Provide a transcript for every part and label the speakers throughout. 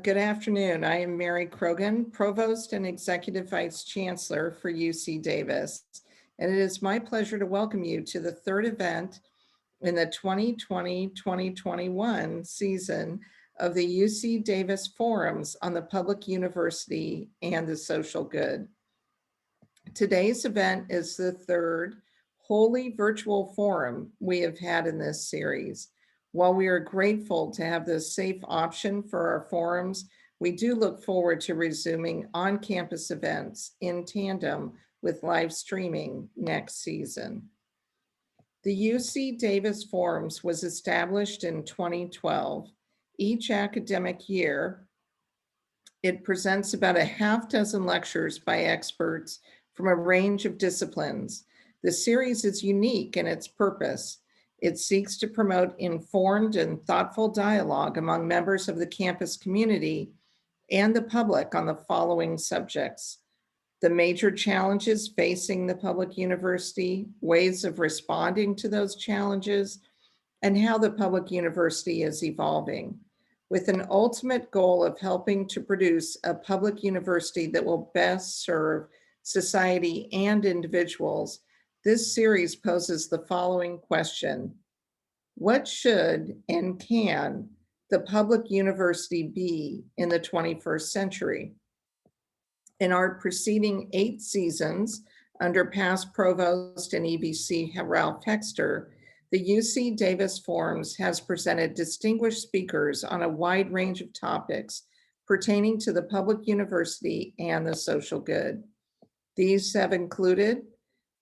Speaker 1: Good afternoon. I am Mary Krogan, Provost and Executive Vice Chancellor for UC Davis, and it is my pleasure to welcome you to the third event in the 2020-2021 season of the UC Davis Forums on the Public University and the Social Good. Today's event is the third wholly virtual forum we have had in this series. While we are grateful to have this safe option for our forums, we do look forward to resuming on-campus events in tandem with live streaming next season. The UC Davis Forums was established in 2012. Each academic year, it presents about a half dozen lectures by experts from a range of disciplines. The series is unique in its purpose. It seeks to promote informed and thoughtful dialogue among members of the campus community and the public on the following subjects: the major challenges facing the public university, ways of responding to those challenges, and how the public university is evolving, with an ultimate goal of helping to produce a public university that will best serve society and individuals. This series poses the following question: what should and can the public university be in the 21st century? In our preceding 8 seasons, under past provost and EBC Ralph Hexter, the UC Davis Forums has presented distinguished speakers on a wide range of topics pertaining to the public university and the social good. These have included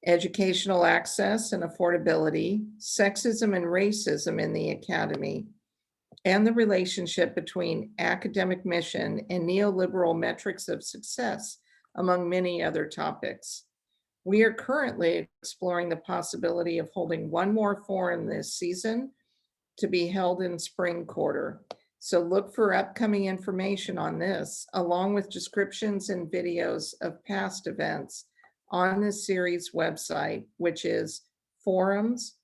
Speaker 1: educational access and affordability, sexism and racism in the academy, and the relationship between academic mission and neoliberal metrics of success, among many other topics. We are currently exploring the possibility of holding one more forum this season, to be held in spring quarter. So look for upcoming information on this, along with descriptions and videos of past events on the series website, which is forums,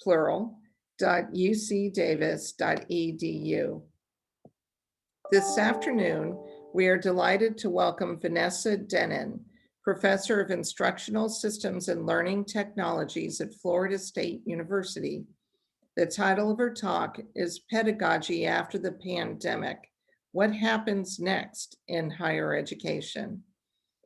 Speaker 1: plural, .ucdavis.edu. This afternoon, we are delighted to welcome Vanessa Dennen, Professor of Instructional Systems and Learning Technologies at Florida State University. The title of her talk is Pedagogy After the Pandemic: What Happens Next in Higher Education?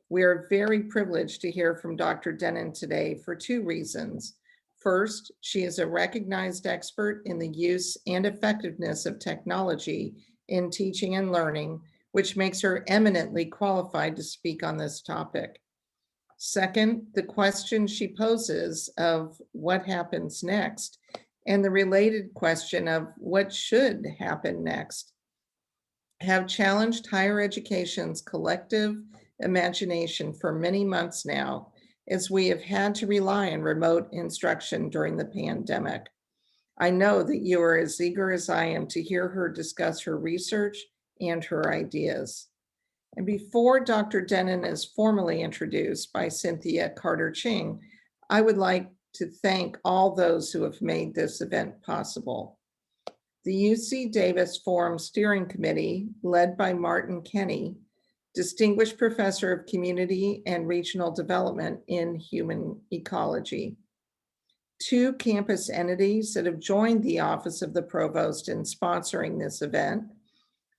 Speaker 1: We are very privileged to hear from Dr. Dennen today for 2 reasons. First, she is a recognized expert in the use and effectiveness of technology in teaching and learning, which makes her eminently qualified to speak on this topic. Second, the question she poses of what happens next, and the related question of what should happen next, have challenged higher education's collective imagination for many months now, as we have had to rely on remote instruction during the pandemic. I know that you are as eager as I am to hear her discuss her research and her ideas. And before Dr. Dennen is formally introduced by Cynthia Carter-Ching, I would like to thank all those who have made this event possible. The UC Davis Forum Steering Committee, led by Martin Kenny, Distinguished Professor of Community and Regional Development in Human Ecology. 2 campus entities that have joined the Office of the Provost in sponsoring this event: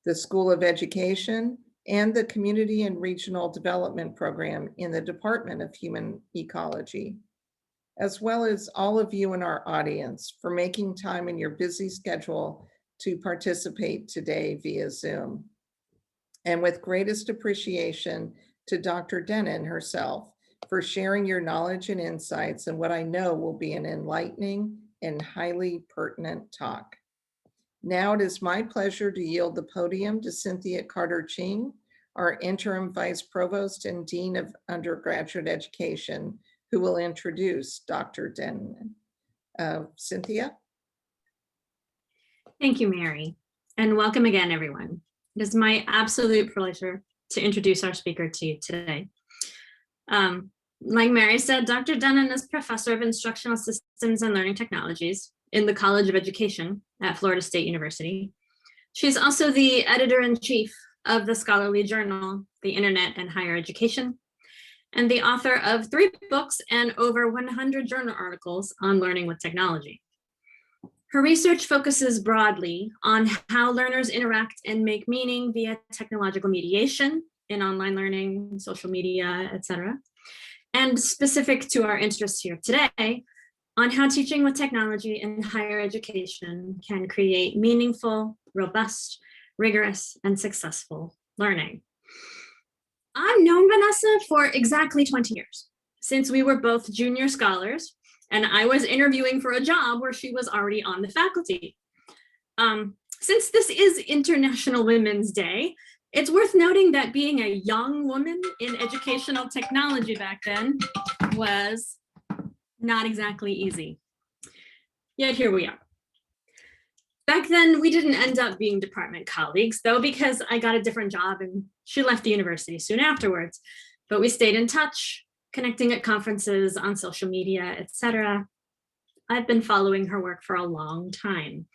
Speaker 1: the School of Education and the Community and Regional Development Program in the Department of Human Ecology, as well as all of you in our audience for making time in your busy schedule to participate today via Zoom. And with greatest appreciation to Dr. Dennen herself for sharing your knowledge and insights in what I know will be an enlightening and highly pertinent talk. Now it is my pleasure to yield the podium to Cynthia Carter-Ching, our Interim Vice Provost and Dean of Undergraduate Education, who will introduce Dr. Dennen. Cynthia?
Speaker 2: Thank you, Mary, and welcome again, everyone. It is my absolute pleasure to introduce our speaker to you today. Like Mary said, Dr. Dennen is Professor of Instructional Systems and Learning Technologies in the College of Education at Florida State University. She's also the editor-in-chief of the scholarly journal, The Internet and Higher Education, and the author of 3 books and over 100 journal articles on learning with technology. Her research focuses broadly on how learners interact and make meaning via technological mediation in online learning, social media, etc. And specific to our interests here today, on how teaching with technology in higher education can create meaningful, robust, rigorous, and successful learning. I've known Vanessa for exactly 20 years, since we were both junior scholars and I was interviewing for a job where she was already on the faculty. Since this is International Women's Day, it's worth noting that being a young woman in educational technology back then was not exactly easy. Yet here we are. Back then, we didn't end up being department colleagues, though, because I got a different job and she left the university soon afterwards. But we stayed in touch, connecting at conferences, on social media, etc. I've been following her work for a long time.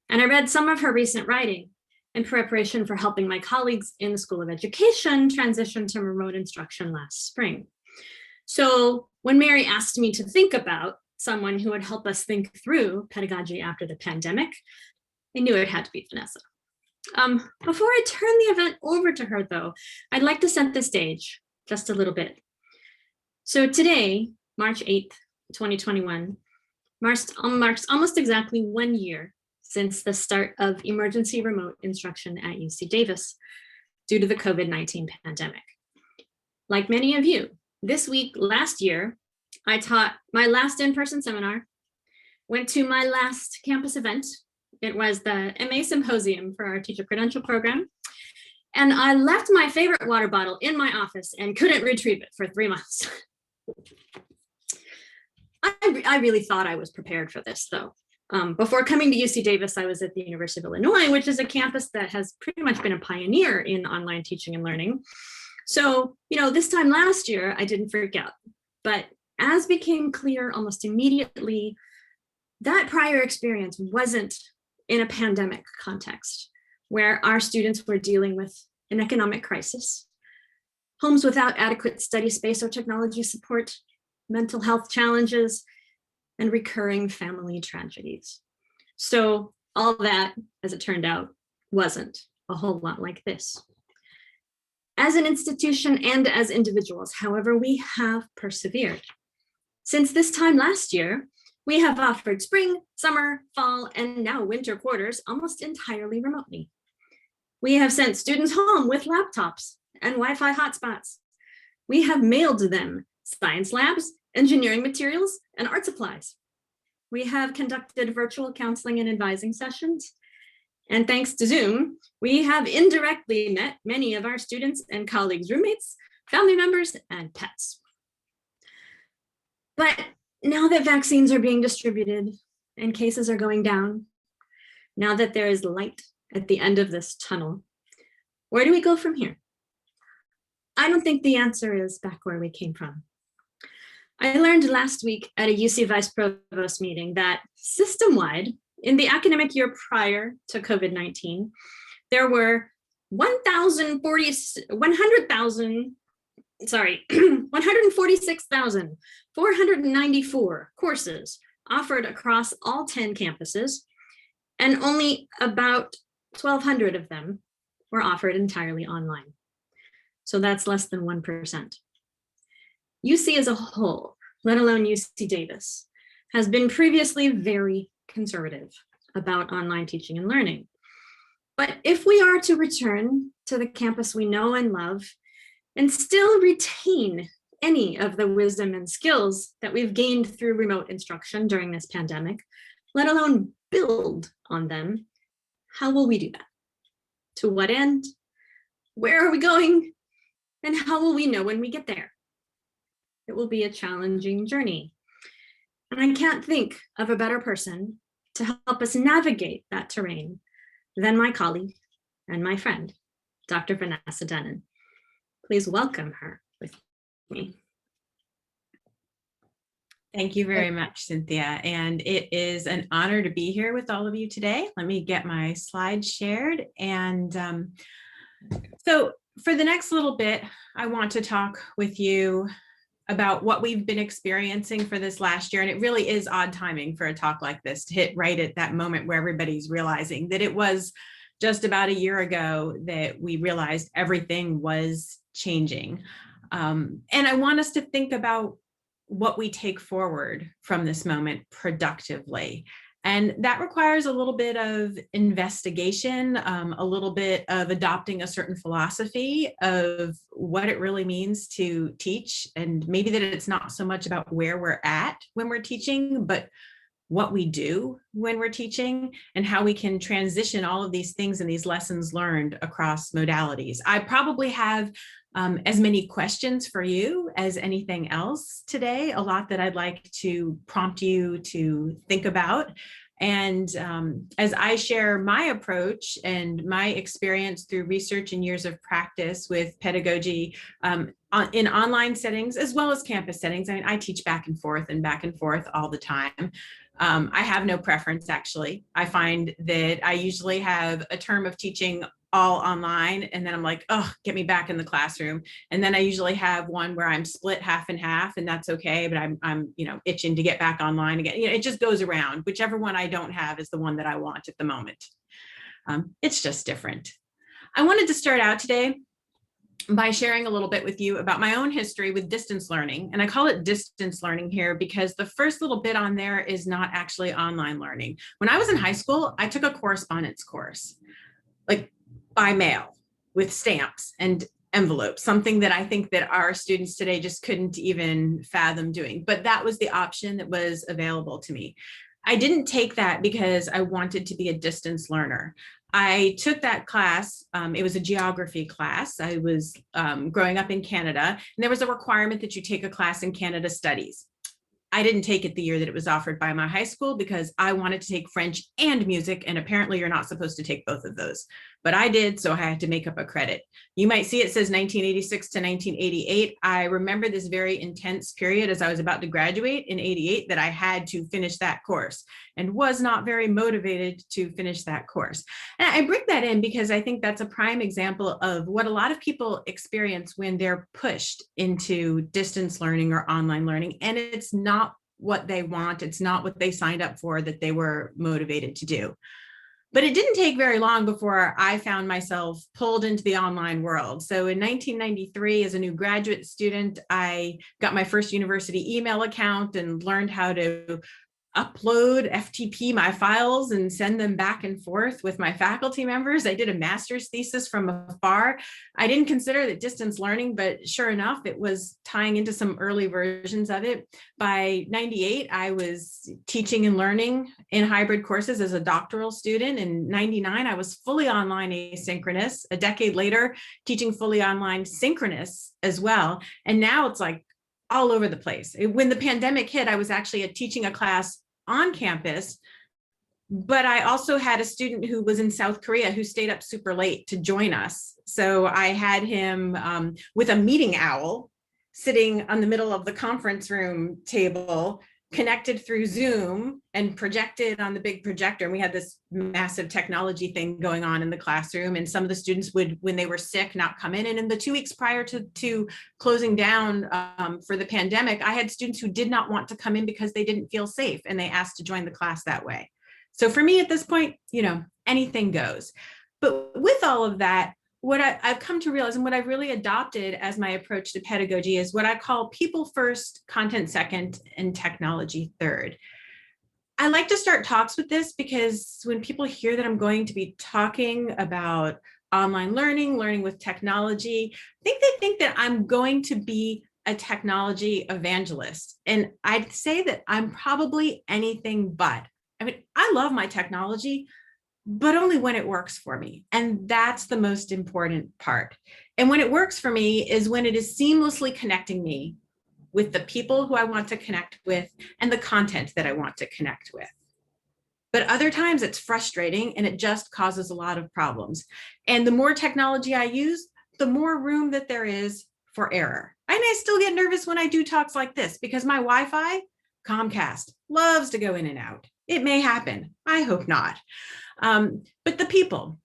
Speaker 2: And I read some of her recent writing in preparation for helping my colleagues in the School of Education transition to remote instruction last spring. So when Mary asked me to think about someone who would help us think through pedagogy after the pandemic, I knew it had to be Vanessa. Before I turn the event over to her, though, I'd like to set the stage just a little bit. So today, March 8th, 2021, marks almost exactly 1 year since the start of emergency remote instruction at UC Davis due to the COVID-19 pandemic. Like many of you, this week last year, I taught my last in-person seminar, went to my last campus event. It was the MA Symposium for our teacher credential program. And I left my favorite water bottle in my office and couldn't retrieve it for 3 months. I really thought I was prepared for this, though. Before coming to UC Davis, I was at the University of Illinois, which is a campus that has pretty much been a pioneer in online teaching and learning. So, this time last year, I didn't freak out. But as became clear almost immediately, that prior experience wasn't in a pandemic context, where our students were dealing with an economic crisis, homes without adequate study space or technology support, mental health challenges, and recurring family tragedies. So all that, as it turned out, wasn't a whole lot like this. As an institution and as individuals, however, we have persevered. Since this time last year, we have offered spring, summer, fall, and now winter quarters almost entirely remotely. We have sent students home with laptops and Wi-Fi hotspots. We have mailed them science labs, engineering materials, and art supplies. We have conducted virtual counseling and advising sessions. And thanks to Zoom, we have indirectly met many of our students and colleagues' roommates, family members, and pets. But now that vaccines are being distributed and cases are going down, now that there is light at the end of this tunnel, where do we go from here? I don't think the answer is back where we came from. I learned last week at a UC Vice Provost meeting that system-wide, in the academic year prior to COVID-19, there were 146,494 courses offered across all 10 campuses, and only about 1,200 of them were offered entirely online. So that's less than 1%. UC as a whole, let alone UC Davis, has been previously very conservative about online teaching and learning. But if we are to return to the campus we know and love and still retain any of the wisdom and skills that we've gained through remote instruction during this pandemic, let alone build on them, how will we do that? To what end? Where are we going? And how will we know when we get there? It will be a challenging journey. And I can't think of a better person to help us navigate that terrain than my colleague and my friend, Dr. Vanessa Dennen. Please welcome her with me.
Speaker 3: Thank you very much, Cynthia. And it is an honor to be here with all of you today. Let me get my slides shared. And so for the next little bit, I want to talk with you about what we've been experiencing for this last year. And it really is odd timing for a talk like this to hit right at that moment where everybody's realizing that it was just about a year ago that we realized everything was changing. And I want us to think about what we take forward from this moment productively. And that requires a little bit of investigation, a little bit of adopting a certain philosophy of what it really means to teach. And maybe that it's not so much about where we're at when we're teaching, but what we do when we're teaching and how we can transition all of these things and these lessons learned across modalities. I probably have as many questions for you as anything else today, a lot that I'd like to prompt you to think about. And as I share my approach and my experience through research and years of practice with pedagogy in online settings, as well as campus settings, I mean, I teach back and forth all the time. I have no preference, actually. I find that I usually have a term of teaching all online, and then I'm like, oh, get me back in the classroom. And then I usually have one where I'm split half and half, and that's okay, but I'm itching to get back online again. It just goes around. Whichever one I don't have is the one that I want at the moment. It's just different. I wanted to start out today by sharing a little bit with you about my own history with distance learning. And I call it distance learning here because the first little bit on there is not actually online learning. When I was in high school, I took a correspondence course, like by mail with stamps and envelopes, something that I think that our students today just couldn't even fathom doing. But that was the option that was available to me. I didn't take that because I wanted to be a distance learner. I took that class. It was a geography class. I was growing up in Canada, and there was a requirement that you take a class in Canada Studies. I didn't take it the year that it was offered by my high school because I wanted to take French and music, and apparently you're not supposed to take both of those. But I did, so I had to make up a credit. You might see it says 1986 to 1988. I remember this very intense period as I was about to graduate in 88 that I had to finish that course and was not very motivated to finish that course. And I bring that in because I think that's a prime example of what a lot of people experience when they're pushed into distance learning or online learning, and it's not what they want. It's not what they signed up for, that they were motivated to do. But it didn't take very long before I found myself pulled into the online world. So in 1993, as a new graduate student, I got my first university email account and learned how to upload FTP my files and send them back and forth with my faculty members. I did a master's thesis from afar. I didn't consider it distance learning, but sure enough, it was tying into some early versions of it. By 98, I was teaching and learning in hybrid courses as a doctoral student. In 99, I was fully online asynchronous. A decade later, teaching fully online synchronous as well. And now it's like all over the place. When the pandemic hit, I was actually teaching a class on campus, but I also had a student who was in South Korea who stayed up super late to join us. So I had him with a meeting owl sitting on the middle of the conference room table, connected through Zoom and projected on the big projector. And we had this massive technology thing going on in the classroom. And some of the students would, when they were sick, not come in. And in the 2 weeks prior to closing down for the pandemic, I had students who did not want to come in because they didn't feel safe and they asked to join the class that way. So for me at this point, anything goes. But with all of that, what I've come to realize and what I've really adopted as my approach to pedagogy is what I call people first, content second, and technology third. I like to start talks with this because when people hear that I'm going to be talking about online learning, learning with technology, I think they think that I'm going to be a technology evangelist. And I'd say that I'm probably anything but. I mean, I love my technology, but only when it works for me. And that's the most important part. And when it works for me is when it is seamlessly connecting me with the people who I want to connect with and the content that I want to connect with. But other times it's frustrating and it just causes a lot of problems. And the more technology I use, the more room that there is for error. And I still get nervous when I do talks like this because my Wi-Fi Comcast loves to go in and out. It may happen. I hope not. But the people,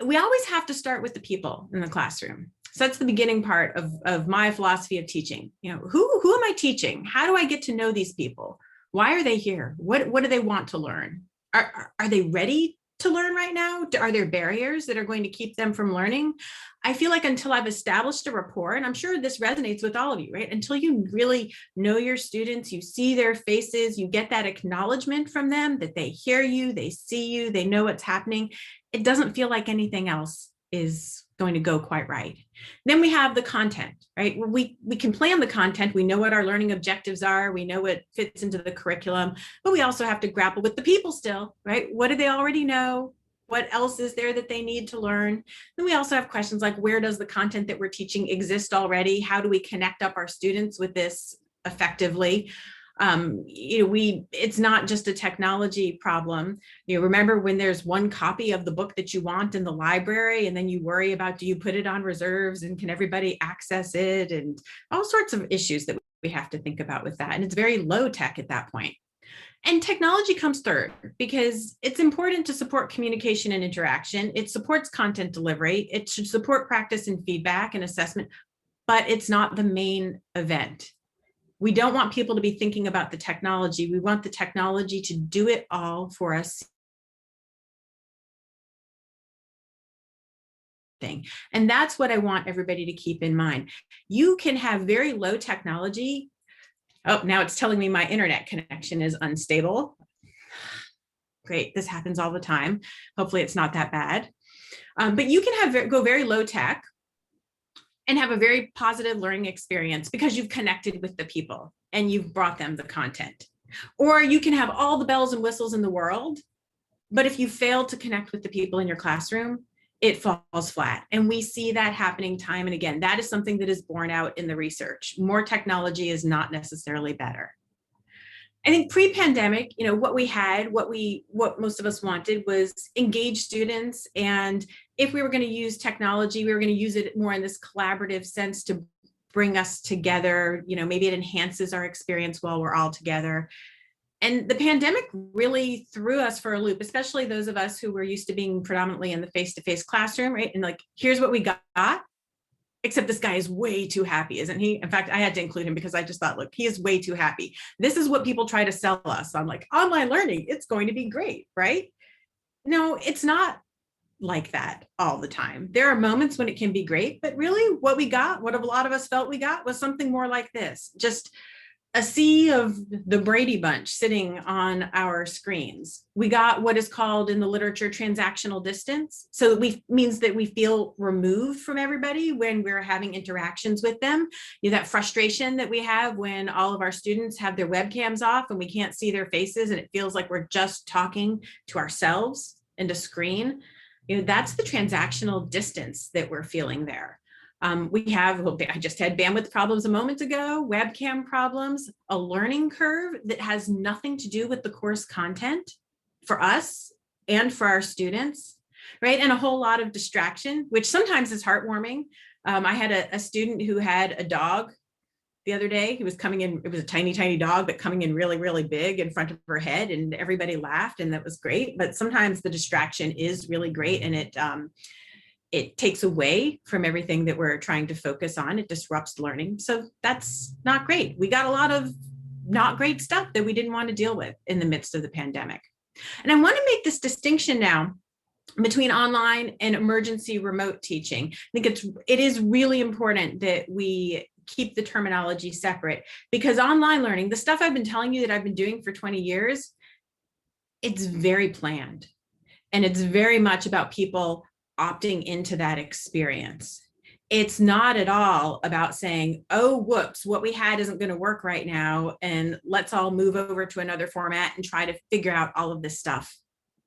Speaker 3: we always have to start with the people in the classroom. So that's the beginning part of my philosophy of teaching. You know, who am I teaching? How do I get to know these people? Why are they here? What do they want to learn? Are they ready to learn right now? Are there barriers that are going to keep them from learning? I feel like until I've established a rapport, and I'm sure this resonates with all of you, right? Until you really know your students, you see their faces, you get that acknowledgement from them that they hear you, they see you, they know what's happening. It doesn't feel like anything else is going to go quite right. Then we have the content, right? We can plan the content. We know what our learning objectives are. We know what fits into the curriculum, but we also have to grapple with the people still, right? What do they already know? What else is there that they need to learn? Then we also have questions like, where does the content that we're teaching exist already? How do we connect up our students with this effectively? It's not just a technology problem. You remember when there's one copy of the book that you want in the library, and then you worry about, do you put it on reserves and can everybody access it, and all sorts of issues that we have to think about with that. And it's very low tech at that point. And technology comes third because it's important to support communication and interaction. It supports content delivery. It should support practice and feedback and assessment, but it's not the main event. We don't want people to be thinking about the technology. We want the technology to do it all for us. And that's what I want everybody to keep in mind. You can have very low technology. Oh, now it's telling me my internet connection is unstable. Great, this happens all the time. Hopefully it's not that bad. But you can go very low tech and have a very positive learning experience because you've connected with the people and you've brought them the content. Or you can have all the bells and whistles in the world, but if you fail to connect with the people in your classroom, it falls flat. And we see that happening time and again. That is something that is borne out in the research. More technology is not necessarily better. I think pre-pandemic, what we had, what most of us wanted was engaged students. And if we were going to use technology, we were going to use it more in this collaborative sense to bring us together. Maybe it enhances our experience while we're all together. And the pandemic really threw us for a loop, especially those of us who were used to being predominantly in the face-to-face classroom, right? And like, here's what we got. Except this guy is way too happy, isn't he? In fact, I had to include him because I just thought, look, he is way too happy. This is what people try to sell us. I'm like, online learning, it's going to be great, right? No, it's not like that all the time. There are moments when it can be great, but really what we got, what a lot of us felt we got was something more like this, just a sea of the Brady Bunch sitting on our screens. We got what is called in the literature transactional distance. So means that we feel removed from everybody when we're having interactions with them. That frustration that we have when all of our students have their webcams off and we can't see their faces and it feels like we're just talking to ourselves and a screen. That's the transactional distance that we're feeling there. I just had bandwidth problems a moment ago, webcam problems, a learning curve that has nothing to do with the course content for us and for our students, right? And a whole lot of distraction, which sometimes is heartwarming. I had a student who had a dog the other day. He was coming in, it was a tiny, tiny dog, but coming in really, really big in front of her head, and everybody laughed, and that was great. But sometimes the distraction is really great, and it takes away from everything that we're trying to focus on. It disrupts learning. So that's not great. We got a lot of not great stuff that we didn't want to deal with in the midst of the pandemic. And I want to make this distinction now between online and emergency remote teaching. I think it is really important that we keep the terminology separate, because online learning, the stuff I've been telling you that I've been doing for 20 years, it's very planned. And it's very much about people opting into that experience. It's not at all about saying, oh, whoops, what we had isn't going to work right now, and let's all move over to another format and try to figure out all of this stuff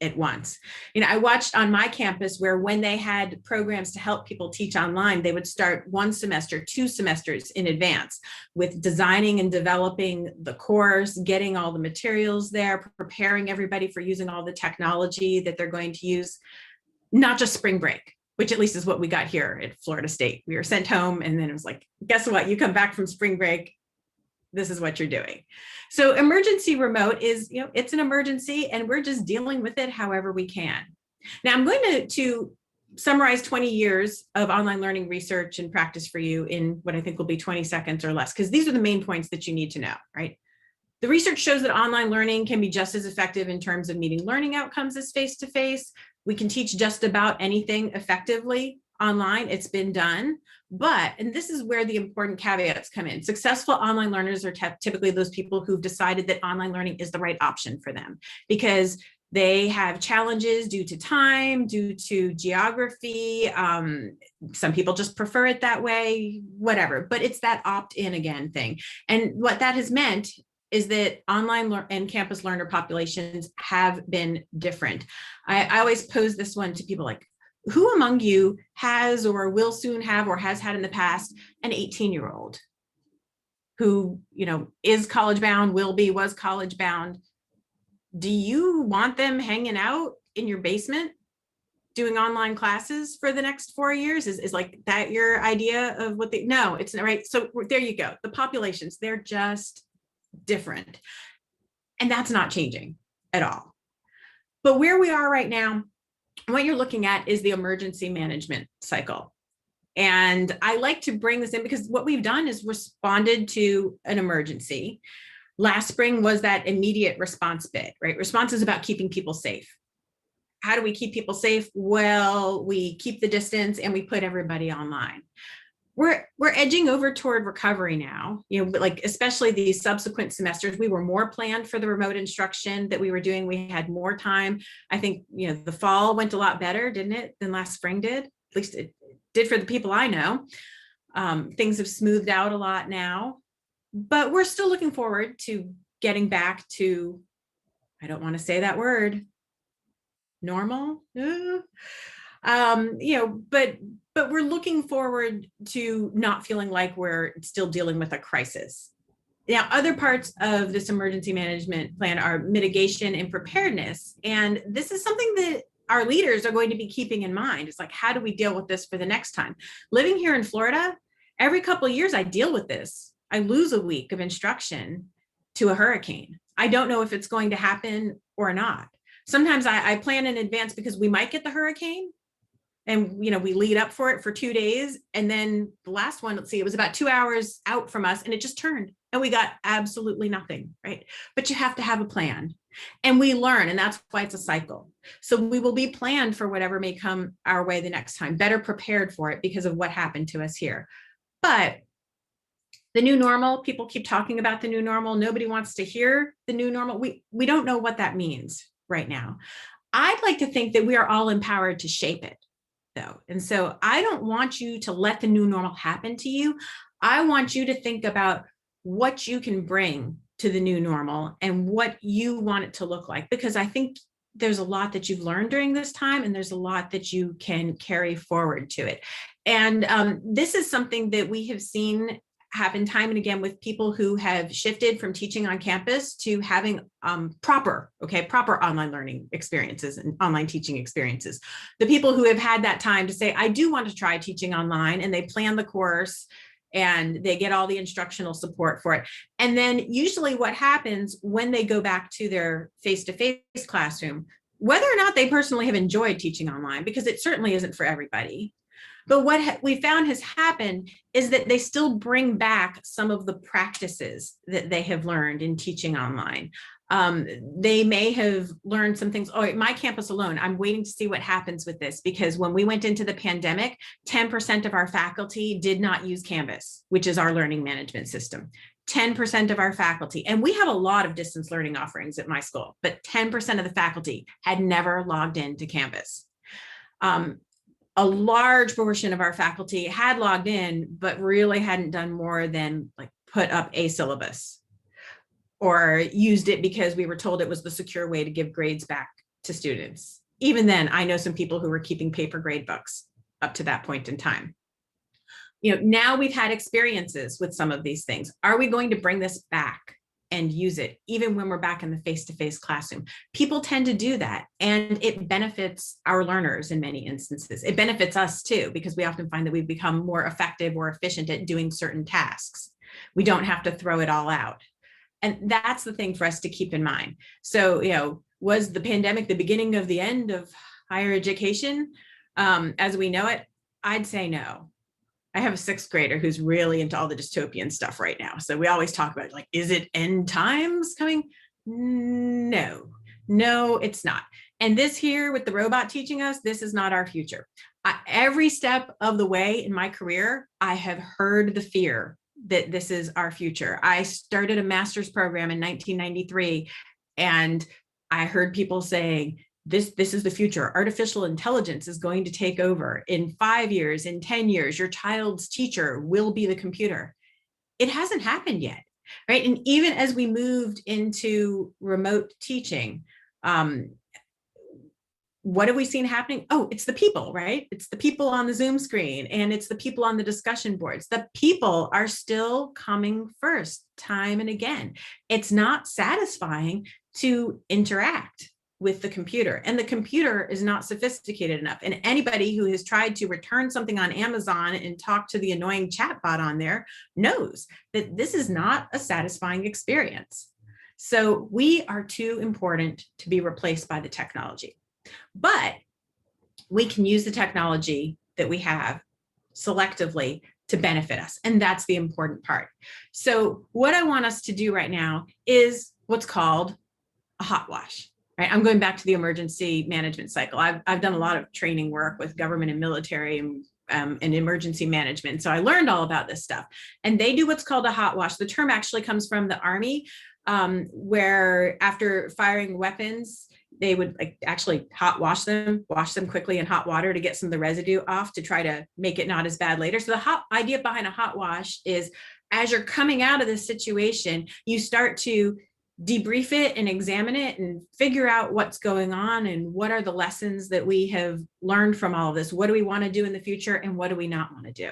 Speaker 3: at once. I watched on my campus where when they had programs to help people teach online, they would start 1 semester, 2 semesters in advance with designing and developing the course, getting all the materials there, preparing everybody for using all the technology that they're going to use. Not just spring break, which at least is what we got here at Florida State. We were sent home, and then it was like, guess what? You come back from spring break, this is what you're doing. So emergency remote is, it's an emergency and we're just dealing with it however we can. Now I'm going to summarize 20 years of online learning research and practice for you in what I think will be 20 seconds or less, because these are the main points that you need to know, right? The research shows that online learning can be just as effective in terms of meeting learning outcomes as face-to-face. We can teach just about anything effectively online. It's been done. But, and this is where the important caveats come in, successful online learners are typically those people who've decided that online learning is the right option for them because they have challenges due to time, due to geography. Some people just prefer it that way, whatever, but it's that opt-in again thing. And what that has meant is that online and campus learner populations have been different. I always pose this one to people like, who among you has or will soon have or has had in the past an 18-year-old who, is college bound, will be, was college bound? Do you want them hanging out in your basement doing online classes for the next 4 years? Is like that your idea of what they, no, it's not right. So there you go. The populations, they're just different. And that's not changing at all. But where we are right now, what you're looking at is the emergency management cycle. And I like to bring this in because what we've done is responded to an emergency. Last spring was that immediate response bit, right? Response is about keeping people safe. How do we keep people safe? Well, we keep the distance and we put everybody online. We're edging over toward recovery now, but like especially these subsequent semesters, we were more planned for the remote instruction that we were doing. We had more time. I think, the fall went a lot better, didn't it, than last spring did? At least it did for the people I know. Things have smoothed out a lot now, but we're still looking forward to getting back to, I don't want to say that word, normal, but we're looking forward to not feeling like we're still dealing with a crisis. Now, other parts of this emergency management plan are mitigation and preparedness. And this is something that our leaders are going to be keeping in mind. It's like, how do we deal with this for the next time? Living here in Florida, every couple of years I deal with this. I lose a week of instruction to a hurricane. I don't know if it's going to happen or not. Sometimes I plan in advance because we might get the hurricane. And, we lead up for it for 2 days. And then the last one, let's see, it was about 2 hours out from us and it just turned and we got absolutely nothing, right? But you have to have a plan and we learn, and that's why it's a cycle. So we will be planned for whatever may come our way the next time, better prepared for it because of what happened to us here. But the new normal, people keep talking about the new normal. Nobody wants to hear the new normal. We don't know what that means right now. I'd like to think that we are all empowered to shape it, though. And so I don't want you to let the new normal happen to you. I want you to think about what you can bring to the new normal and what you want it to look like, because I think there's a lot that you've learned during this time and there's a lot that you can carry forward to it. And this is something that we have seen happen time and again with people who have shifted from teaching on campus to having proper online learning experiences and online teaching experiences. The people who have had that time to say, I do want to try teaching online, and they plan the course and they get all the instructional support for it. And then usually what happens when they go back to their face-to-face classroom, whether or not they personally have enjoyed teaching online, because it certainly isn't for everybody, but what we found has happened is that they still bring back some of the practices that they have learned in teaching online. They may have learned some things. Oh, at my campus alone, I'm waiting to see what happens with this, because when we went into the pandemic, 10% of our faculty did not use Canvas, which is our learning management system. 10% of our faculty, and we have a lot of distance learning offerings at my school, but 10% of the faculty had never logged into Canvas. A large portion of our faculty had logged in, but really hadn't done more than like put up a syllabus or used it because we were told it was the secure way to give grades back to students. Even then, I know some people who were keeping paper grade books up to that point in time. Now we've had experiences with some of these things. Are we going to bring this back and use it even when we're back in the face-to-face classroom? People tend to do that, and it benefits our learners in many instances. It benefits us too, because we often find that we've become more effective or efficient at doing certain tasks. We don't have to throw it all out. And that's the thing for us to keep in mind. So, was the pandemic the beginning of the end of higher education as we know it? I'd say no. I have a 6th grader who's really into all the dystopian stuff right now. So we always talk about, like, is it end times coming? No, it's not. And this here with the robot teaching us, this is not our future. Every step of the way in my career, I have heard the fear that this is our future. I started a master's program in 1993, and I heard people saying, this is the future. Artificial intelligence is going to take over. In 5 years, in 10 years, your child's teacher will be the computer. It hasn't happened yet, right? And even as we moved into remote teaching, what have we seen happening? Oh, it's the people, right? It's the people on the Zoom screen, and it's the people on the discussion boards. The people are still coming first, time and again. It's not satisfying to interact with the computer, and the computer is not sophisticated enough. And anybody who has tried to return something on Amazon and talk to the annoying chatbot on there knows that this is not a satisfying experience. So we are too important to be replaced by the technology. But we can use the technology that we have selectively to benefit us. And that's the important part. So what I want us to do right now is what's called a hot wash. Right? I'm going back to the emergency management cycle. I've done a lot of training work with government and military and emergency management. So I learned all about this stuff. And they do what's called a hot wash. The term actually comes from the Army, where after firing weapons, they would actually wash them quickly in hot water to get some of the residue off to try to make it not as bad later. So the idea behind a hot wash is, as you're coming out of this situation, you start to debrief it and examine it and figure out what's going on and what are the lessons that we have learned from all of this. What do we want to do in the future, and what do we not want to do?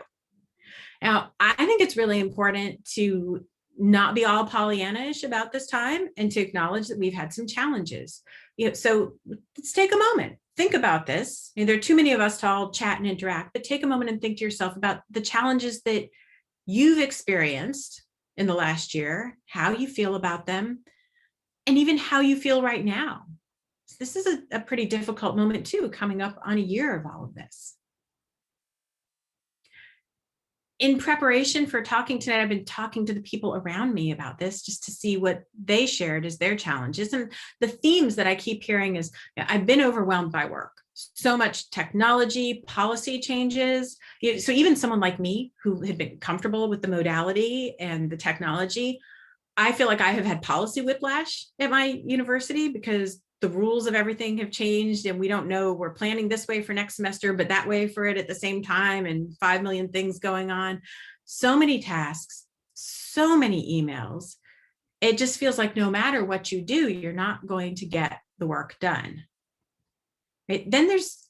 Speaker 3: Now, I think it's really important to not be all Pollyanna-ish about this time and to acknowledge that we've had some challenges. So let's take a moment, think about this. There are too many of us to all chat and interact, but take a moment and think to yourself about the challenges that you've experienced in the last year, how you feel about them, and even how you feel right now. So this is a pretty difficult moment too, coming up on a year of all of this. In preparation for talking tonight, I've been talking to the people around me about this just to see what they shared as their challenges. And the themes that I keep hearing is, I've been overwhelmed by work. So much technology, policy changes. So even someone like me who had been comfortable with the modality and the technology, I feel like I have had policy whiplash at my university because the rules of everything have changed and we don't know, we're planning this way for next semester, but that way for it at the same time, and 5 million things going on. So many tasks, so many emails. It just feels like no matter what you do, you're not going to get the work done. Right? Then there's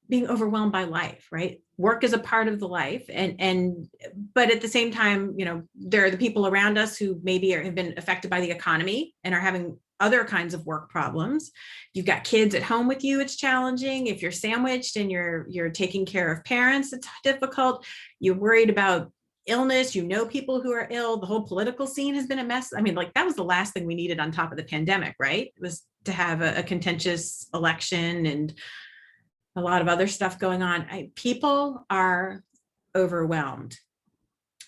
Speaker 3: being overwhelmed by life, right? Work is a part of the life. But at the same time, there are the people around us who maybe have been affected by the economy and are having other kinds of work problems. You've got kids at home with you, it's challenging. If you're sandwiched and you're taking care of parents, it's difficult. You're worried about illness, people who are ill. The whole political scene has been a mess. That was the last thing we needed on top of the pandemic, right? It was to have a contentious election and a lot of other stuff going on. People are overwhelmed.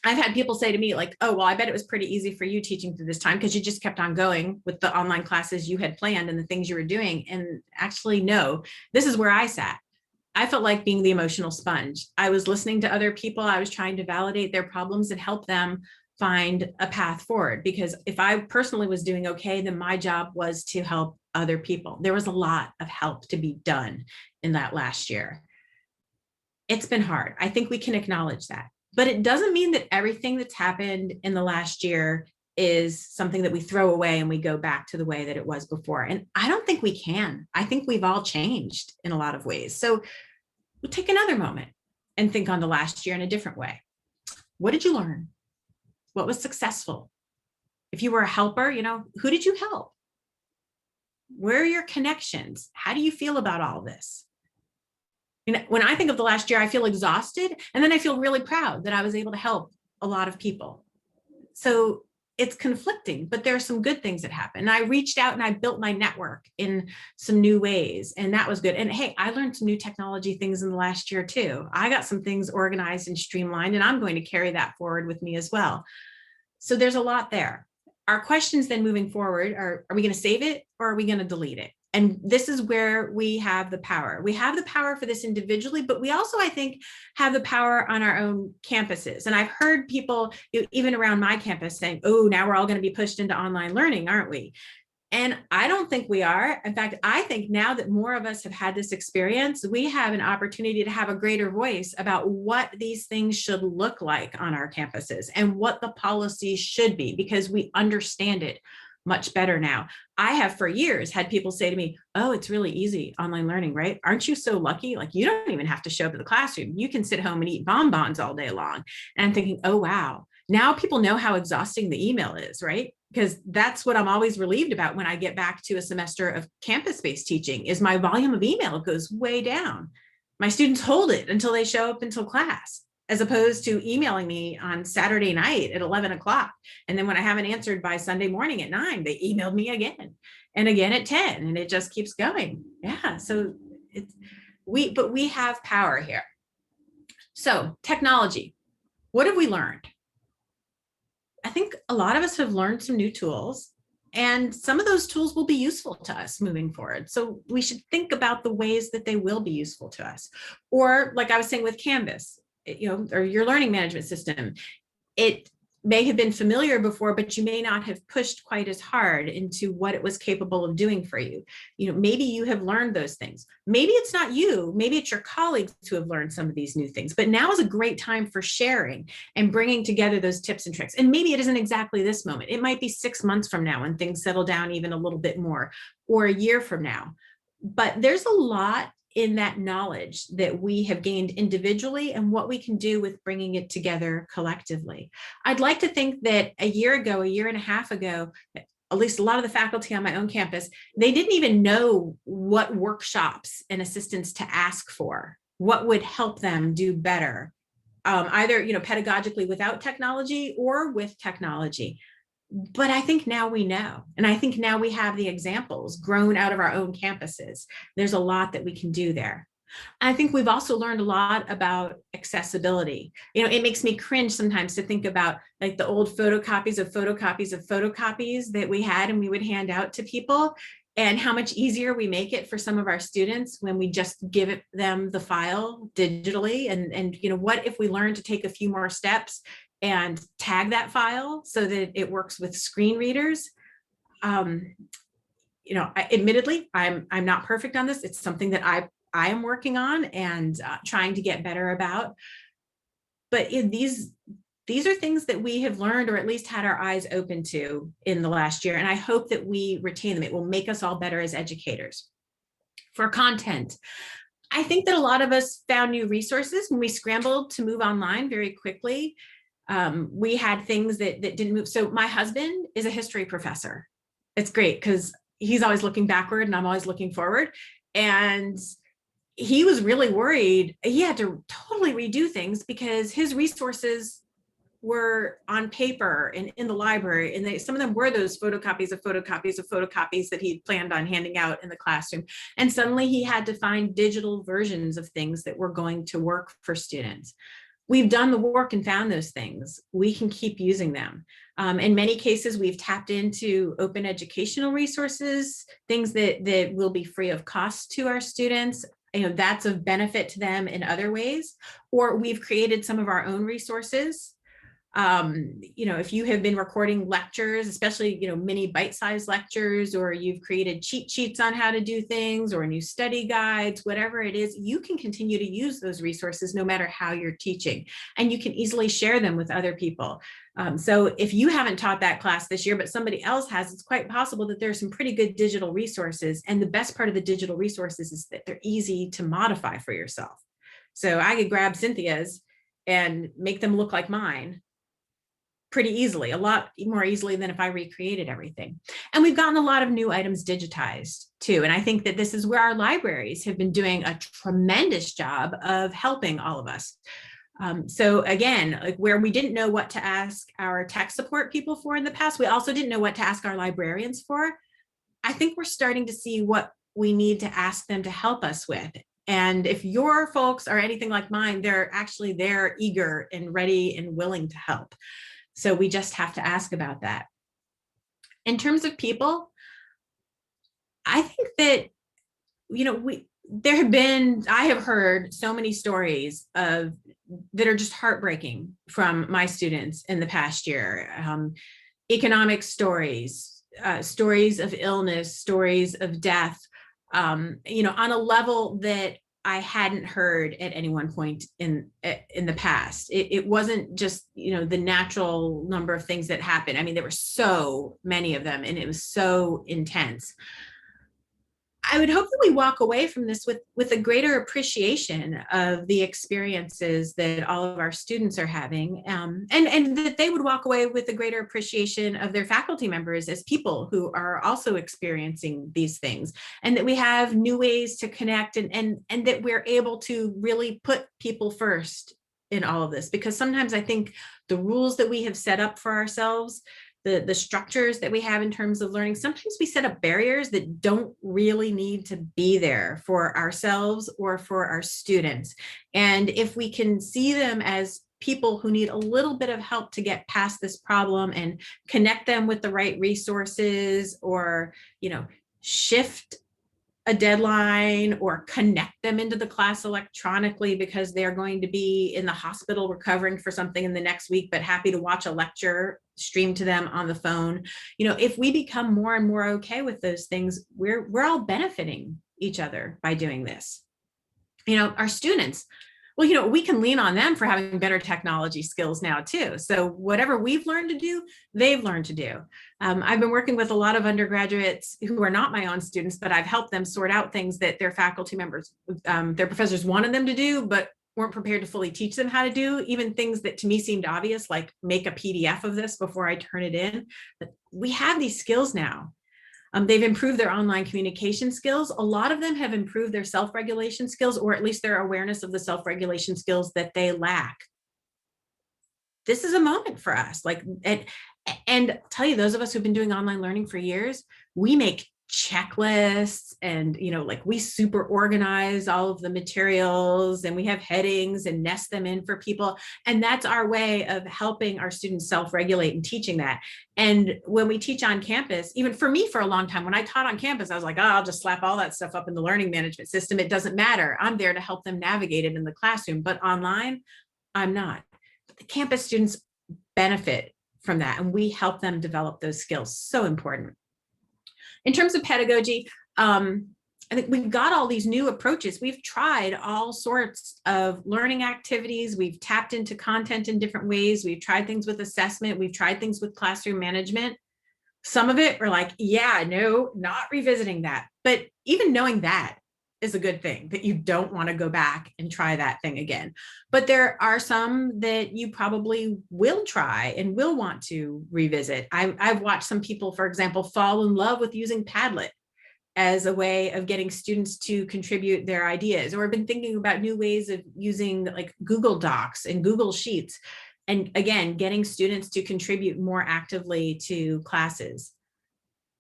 Speaker 3: I've had people say to me oh, well, I bet it was pretty easy for you teaching through this time because you just kept on going with the online classes you had planned and the things you were doing. And actually, no, this is where I sat. I felt like being the emotional sponge. I was listening to other people. I was trying to validate their problems and help them find a path forward. Because if I personally was doing okay, then my job was to help other people. There was a lot of help to be done in that last year. It's been hard. I think we can acknowledge that. But it doesn't mean that everything that's happened in the last year is something that we throw away and we go back to the way that it was before. And I don't think we can. I think we've all changed in a lot of ways. So we'll take another moment and think on the last year in a different way. What did you learn? What was successful? If you were a helper, who did you help? Where are your connections? How do you feel about all this? When I think of the last year, I feel exhausted, and then I feel really proud that I was able to help a lot of people. So it's conflicting, but there are some good things that happen. And I reached out and I built my network in some new ways, and that was good. And hey, I learned some new technology things in the last year too. I got some things organized and streamlined, and I'm going to carry that forward with me as well. So there's a lot there. Our questions then moving forward are we going to save it or are we going to delete it? And this is where we have the power. We have the power for this individually, but we also, I think, have the power on our own campuses. And I've heard people, even around my campus, saying, oh, now we're all going to be pushed into online learning, aren't we? And I don't think we are. In fact, I think now that more of us have had this experience, we have an opportunity to have a greater voice about what these things should look like on our campuses and what the policy should be, because we understand it much better now. I have for years had people say to me, oh, it's really easy online learning, right? Aren't you so lucky? Like, you don't even have to show up to the classroom. You can sit home and eat bonbons all day long. And I'm thinking, oh, wow. Now people know how exhausting the email is, right? Because that's what I'm always relieved about when I get back to a semester of campus-based teaching, is my volume of email goes way down. My students hold it until they show up until class, as opposed to emailing me on Saturday night at 11 o'clock. And then when I haven't answered by Sunday morning at 9, they emailed me again and again at 10, and it just keeps going. Yeah, so but we have power here. So technology, what have we learned? I think a lot of us have learned some new tools, and some of those tools will be useful to us moving forward. So we should think about the ways that they will be useful to us. Or like I was saying with Canvas, or your learning management system, it may have been familiar before, but you may not have pushed quite as hard into what it was capable of doing for you. Maybe you have learned those things. Maybe it's not you, maybe it's your colleagues who have learned some of these new things, but now is a great time for sharing and bringing together those tips and tricks. And maybe it isn't exactly this moment. It might be 6 months from now when things settle down even a little bit more, or a year from now. But there's a lot in that knowledge that we have gained individually and what we can do with bringing it together collectively. I'd like to think that a year and a half ago, at least a lot of the faculty on my own campus, they didn't even know what workshops and assistance to ask for, what would help them do better, either pedagogically without technology or with technology. But I think now we know, and I think now we have the examples grown out of our own campuses. There's a lot that we can do there. I think we've also learned a lot about accessibility. It makes me cringe sometimes to think about like the old photocopies of photocopies of photocopies that we had and we would hand out to people, and how much easier we make it for some of our students when we just give them the file digitally. And what if we learn to take a few more steps and tag that file so that it works with screen readers? Admittedly, I'm not perfect on this. It's something that I am working on and trying to get better about. But these are things that we have learned, or at least had our eyes open to in the last year. And I hope that we retain them. It will make us all better as educators. For content, I think that a lot of us found new resources when we scrambled to move online very quickly. We had things that didn't move. So my husband is a history professor. It's great because he's always looking backward and I'm always looking forward. And he was really worried. He had to totally redo things because his resources were on paper and in the library. And some of them were those photocopies of photocopies of photocopies that he planned on handing out in the classroom. And suddenly he had to find digital versions of things that were going to work for students. We've done the work and found those things. We can keep using them. In many cases, we've tapped into open educational resources, things that will be free of cost to our students. That's of benefit to them in other ways. Or we've created some of our own resources. If you have been recording lectures, especially, mini bite-sized lectures, or you've created cheat sheets on how to do things, or new study guides, whatever it is, you can continue to use those resources no matter how you're teaching, and you can easily share them with other people. So if you haven't taught that class this year, but somebody else has, it's quite possible that there's some pretty good digital resources. And the best part of the digital resources is that they're easy to modify for yourself. So I could grab Cynthia's and make them look like mine pretty easily, a lot more easily than if I recreated everything. And we've gotten a lot of new items digitized too. And I think that this is where our libraries have been doing a tremendous job of helping all of us. So again, like where we didn't know what to ask our tech support people for in the past, we also didn't know what to ask our librarians for. I think we're starting to see what we need to ask them to help us with. And if your folks are anything like mine, they're eager and ready and willing to help. So we just have to ask about that. In terms of people, I think that, I have heard so many stories that are just heartbreaking from my students in the past year. Economic stories, stories of illness, stories of death, on a level that I hadn't heard at any one point in the past. It wasn't just, the natural number of things that happened. I mean, there were so many of them and it was so intense. I would hope that we walk away from this with a greater appreciation of the experiences that all of our students are having, and that they would walk away with a greater appreciation of their faculty members as people who are also experiencing these things, and that we have new ways to connect, and that we're able to really put people first in all of this. Because sometimes I think the rules that we have set up for ourselves, the structures that we have in terms of learning, sometimes we set up barriers that don't really need to be there for ourselves or for our students. And if we can see them as people who need a little bit of help to get past this problem and connect them with the right resources, or, shift a deadline or connect them into the class electronically because they're going to be in the hospital recovering for something in the next week, but happy to watch a lecture streamed to them on the phone. If we become more and more okay with those things, we're all benefiting each other by doing this. Our students, well, we can lean on them for having better technology skills now too. So whatever we've learned to do, they've learned to do. I've been working with a lot of undergraduates who are not my own students, but I've helped them sort out things that their faculty members, their professors wanted them to do, but weren't prepared to fully teach them how to do. Even things that to me seemed obvious, like make a PDF of this before I turn it in. But we have these skills now. They've improved their online communication skills. A lot of them have improved their self-regulation skills, or at least their awareness of the self-regulation skills that they lack. This is a moment for us. And I'll tell you, those of us who've been doing online learning for years, we make checklists and, we super organize all of the materials, and we have headings and nest them in for people. And that's our way of helping our students self-regulate and teaching that. And when we teach on campus, even for me, for a long time, when I taught on campus, I was like, I'll just slap all that stuff up in the learning management system. It doesn't matter. I'm there to help them navigate it in the classroom, but online, I'm not. But the campus students benefit from that, and we help them develop those skills. So important. In terms of pedagogy, I think we've got all these new approaches. We've tried all sorts of learning activities. We've tapped into content in different ways. We've tried things with assessment. We've tried things with classroom management. Some of it are like, yeah, no, not revisiting that. But even knowing that is a good thing, that you don't want to go back and try that thing again. But there are some that you probably will try and will want to revisit. I've watched some people, for example, fall in love with using Padlet as a way of getting students to contribute their ideas, or I've been thinking about new ways of using like Google Docs and Google Sheets. And again, getting students to contribute more actively to classes.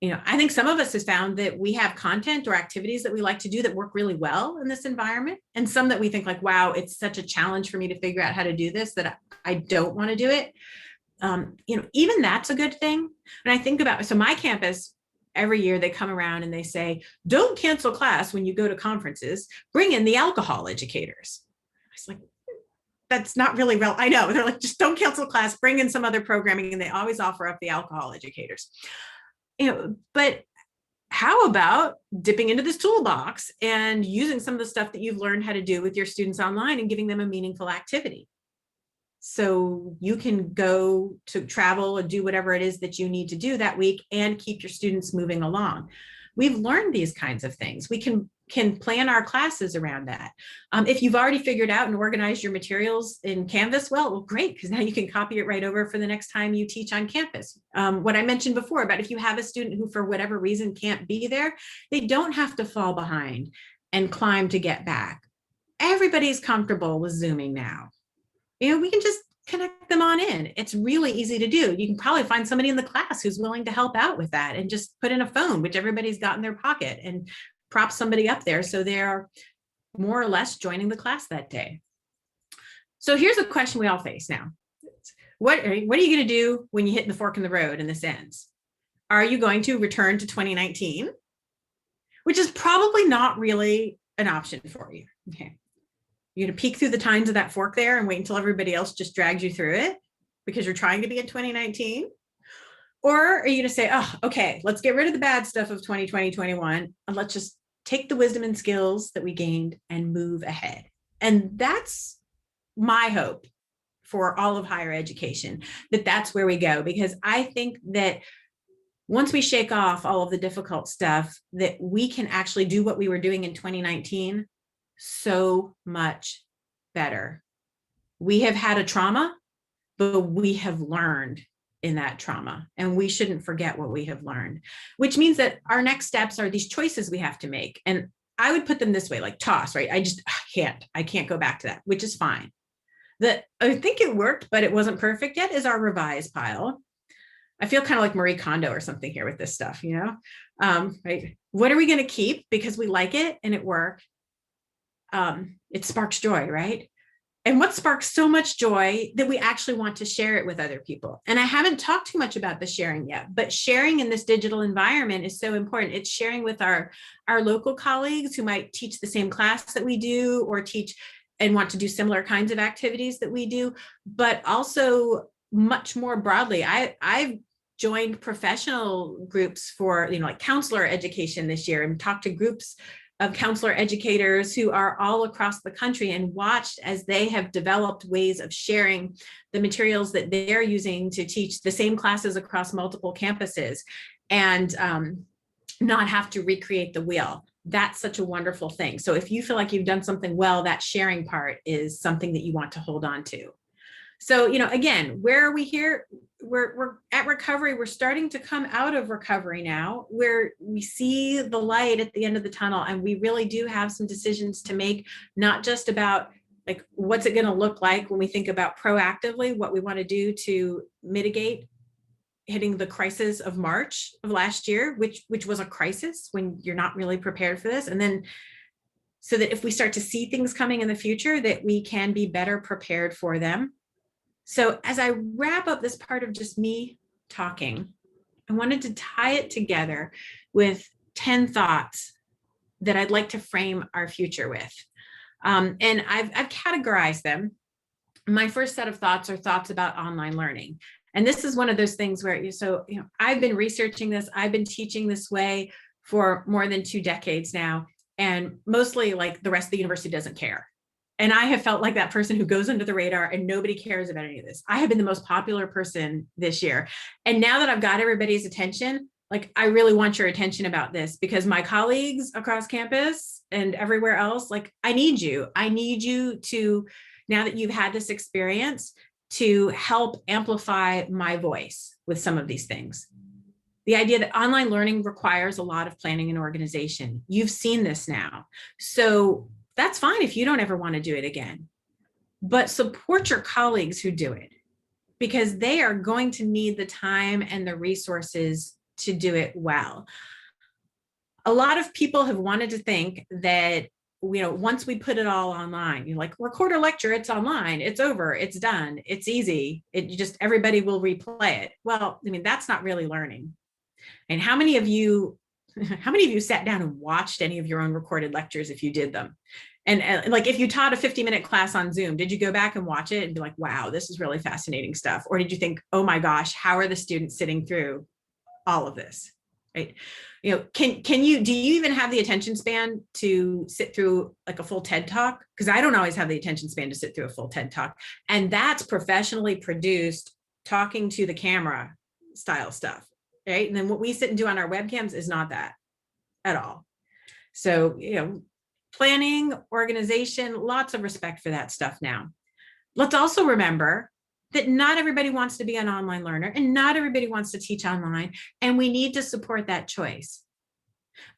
Speaker 3: I think some of us have found that we have content or activities that we like to do that work really well in this environment, and some that we think like, wow, it's such a challenge for me to figure out how to do this that I don't want to do it. Even that's a good thing. And I think about, so my campus, every year they come around and they say, don't cancel class when you go to conferences, bring in the alcohol educators. I was like, that's not really real. I know, they're like, just don't cancel class, bring in some other programming, and they always offer up the alcohol educators. But how about dipping into this toolbox and using some of the stuff that you've learned how to do with your students online and giving them a meaningful activity? So you can go to travel and do whatever it is that you need to do that week and keep your students moving along. We've learned these kinds of things. We can plan our classes around that. If you've already figured out and organized your materials in Canvas, well, great, because now you can copy it right over for the next time you teach on campus. What I mentioned before about if you have a student who for whatever reason can't be there, they don't have to fall behind and climb to get back. Everybody's comfortable with Zooming now. we can just connect them on in. It's really easy to do. You can probably find somebody in the class who's willing to help out with that and just put in a phone, which everybody's got in their pocket, and prop somebody up there so they're more or less joining the class that day. So here's a question we all face now. What are you going to do when you hit the fork in the road and this ends? Are you going to return to 2019? Which is probably not really an option for you. Okay. You're going to peek through the tines of that fork there and wait until everybody else just drags you through it because you're trying to be in 2019? Or are you going to say, oh, okay, let's get rid of the bad stuff of 2020, 21, and let's just take the wisdom and skills that we gained and move ahead. And that's my hope for all of higher education, that's where we go, because I think that once we shake off all of the difficult stuff, that we can actually do what we were doing in 2019 so much better. We have had a trauma, but we have learned in that trauma, and we shouldn't forget what we have learned, which means that our next steps are these choices we have to make. And I would put them this way, like toss, right? I can't go back to that, which is fine. I think it worked, but it wasn't perfect yet, is our revise pile. I feel kind of like Marie Kondo or something here with this stuff, right? What are we going to keep because we like it and it worked? It sparks joy, right? And what sparks so much joy that we actually want to share it with other people. And I haven't talked too much about the sharing yet, but sharing in this digital environment is so important. It's sharing with our local colleagues who might teach the same class that we do, or teach and want to do similar kinds of activities that we do, but also much more broadly. I've joined professional groups for, like counselor education this year, and talked to groups of counselor educators who are all across the country, and watched as they have developed ways of sharing the materials that they're using to teach the same classes across multiple campuses, and not have to recreate the wheel. That's such a wonderful thing. So if you feel like you've done something well, that sharing part is something that you want to hold on to. So, again, where are we here? We're at recovery. We're starting to come out of recovery now, where we see the light at the end of the tunnel, and we really do have some decisions to make, not just about like, what's it going to look like when we think about proactively what we want to do to mitigate hitting the crisis of March of last year, which was a crisis when you're not really prepared for this. And then so that if we start to see things coming in the future, that we can be better prepared for them. So as I wrap up this part of just me talking, I wanted to tie it together with 10 thoughts that I'd like to frame our future with. And I've categorized them. My first set of thoughts are thoughts about online learning. And this is one of those things where, I've been researching this, I've been teaching this way for more than 2 decades now, and mostly like the rest of the university doesn't care. And I have felt like that person who goes under the radar and nobody cares about any of this. I have been the most popular person this year. And now that I've got everybody's attention, like, I really want your attention about this, because my colleagues across campus and everywhere else, like, I need you. I need you to, now that you've had this experience, to help amplify my voice with some of these things. The idea that online learning requires a lot of planning and organization. You've seen this now. So that's fine if you don't ever want to do it again, but support your colleagues who do it, because they are going to need the time and the resources to do it well. A lot of people have wanted to think that, once we put it all online, like, record a lecture, it's online, it's over, it's done, it's easy, everybody will replay it. Well, that's not really learning. And how many of you sat down and watched any of your own recorded lectures if you did them? And like, if you taught a 50-minute class on Zoom, did you go back and watch it and be like, wow, this is really fascinating stuff? Or did you think, oh my gosh, how are the students sitting through all of this? Right? Do you even have the attention span to sit through like a full TED Talk? Because I don't always have the attention span to sit through a full TED Talk. And that's professionally produced, talking to the camera style stuff. Right? And then what we sit and do on our webcams is not that at all. So, planning, organization, lots of respect for that stuff now. Let's also remember that not everybody wants to be an online learner, and not everybody wants to teach online, and we need to support that choice.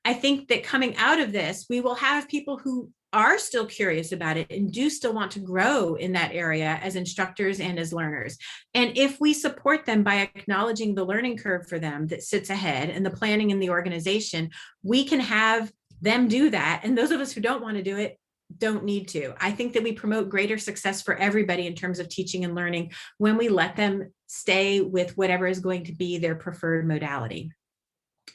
Speaker 3: I think that coming out of this, we will have people who are still curious about it and do still want to grow in that area as instructors and as learners. And if we support them by acknowledging the learning curve for them that sits ahead and the planning in the organization, we can have them do that. And those of us who don't want to do it don't need to. I think that we promote greater success for everybody in terms of teaching and learning when we let them stay with whatever is going to be their preferred modality.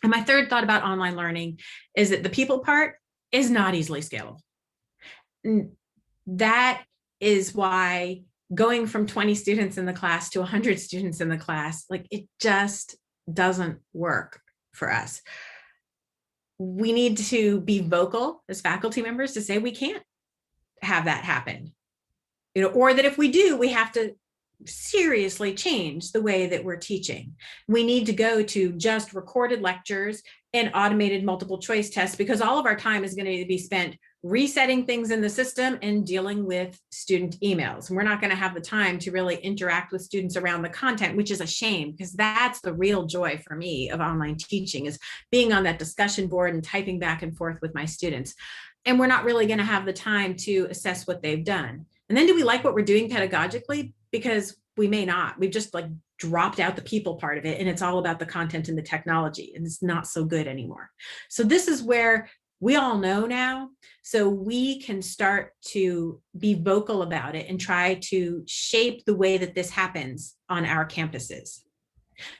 Speaker 3: And my third thought about online learning is that the people part is not easily scalable. And that is why going from 20 students in the class to 100 students in the class, like, it just doesn't work for us. We need to be vocal as faculty members to say we can't have that happen, or that if we do, we have to seriously change the way that we're teaching. We need to go to just recorded lectures and automated multiple choice tests, because all of our time is going to be spent resetting things in the system and dealing with student emails. And we're not going to have the time to really interact with students around the content, which is a shame, because that's the real joy for me of online teaching, is being on that discussion board and typing back and forth with my students. And we're not really going to have the time to assess what they've done. And then, do we like what we're doing pedagogically? Because we may not. We've just like dropped out the people part of it, and it's all about the content and the technology, and it's not so good anymore. So this is where we all know now, so we can start to be vocal about it and try to shape the way that this happens on our campuses.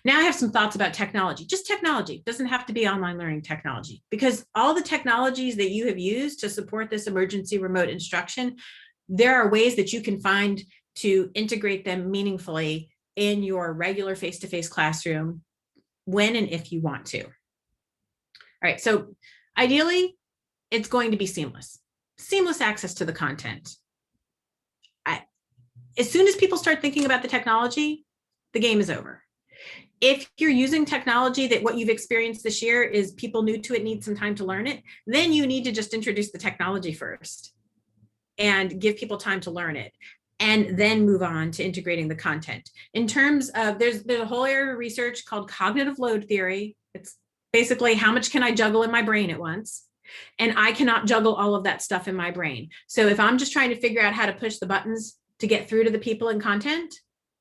Speaker 3: Now I have some thoughts about technology. Just technology, doesn't have to be online learning technology, because all the technologies that you have used to support this emergency remote instruction, there are ways that you can find to integrate them meaningfully in your regular face-to-face classroom when and if you want to. All right, so ideally, it's going to be seamless access to the content. As soon as people start thinking about the technology, the game is over. If you're using technology that what you've experienced this year is people new to it, need some time to learn it, then you need to just introduce the technology first and give people time to learn it, and then move on to integrating the content. In terms of, there's a whole area of research called cognitive load theory. It's basically, how much can I juggle in my brain at once? And I cannot juggle all of that stuff in my brain. So if I'm just trying to figure out how to push the buttons to get through to the people in content,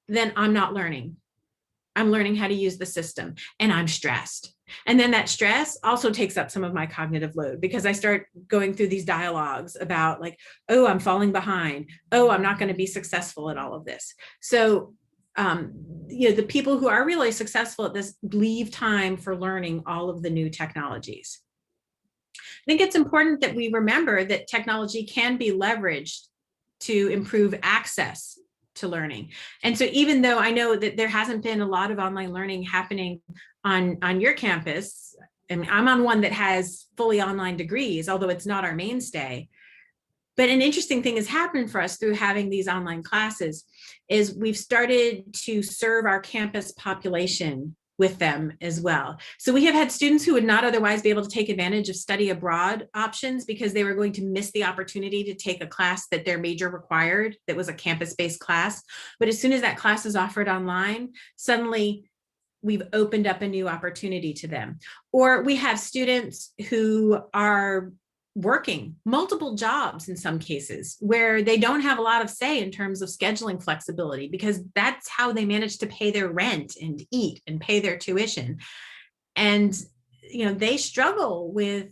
Speaker 3: then I'm not learning. I'm learning how to use the system, and I'm stressed. And then that stress also takes up some of my cognitive load, because I start going through these dialogues about like, oh, I'm falling behind. Oh, I'm not going to be successful at all of this. So, the people who are really successful at this leave time for learning all of the new technologies. I think it's important that we remember that technology can be leveraged to improve access to learning. And so even though I know that there hasn't been a lot of online learning happening on your campus, and I'm on one that has fully online degrees, although it's not our mainstay, but an interesting thing has happened for us through having these online classes is we've started to serve our campus population with them as well. So we have had students who would not otherwise be able to take advantage of study abroad options because they were going to miss the opportunity to take a class that their major required that was a campus-based class. But as soon as that class is offered online, suddenly we've opened up a new opportunity to them. Or we have students who are working multiple jobs in some cases where they don't have a lot of say in terms of scheduling flexibility, because that's how they manage to pay their rent and eat and pay their tuition. And, they struggle with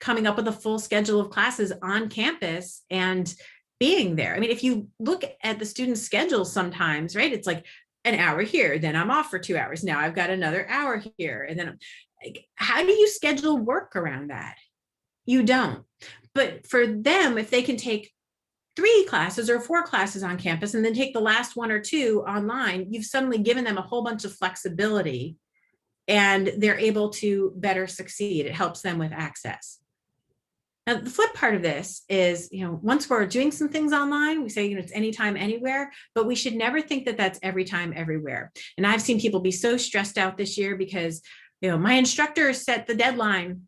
Speaker 3: coming up with a full schedule of classes on campus and being there. I mean, if you look at the students' schedules sometimes, right, it's like an hour here, then I'm off for 2 hours. Now I've got another hour here. And then how do you schedule work around that? You don't. But for them, if they can take 3 classes or 4 classes on campus and then take the last 1 or 2 online, you've suddenly given them a whole bunch of flexibility and they're able to better succeed. It helps them with access. Now, the flip part of this is, once we're doing some things online, we say, it's anytime, anywhere, but we should never think that that's every time, everywhere. And I've seen people be so stressed out this year because, my instructor set the deadline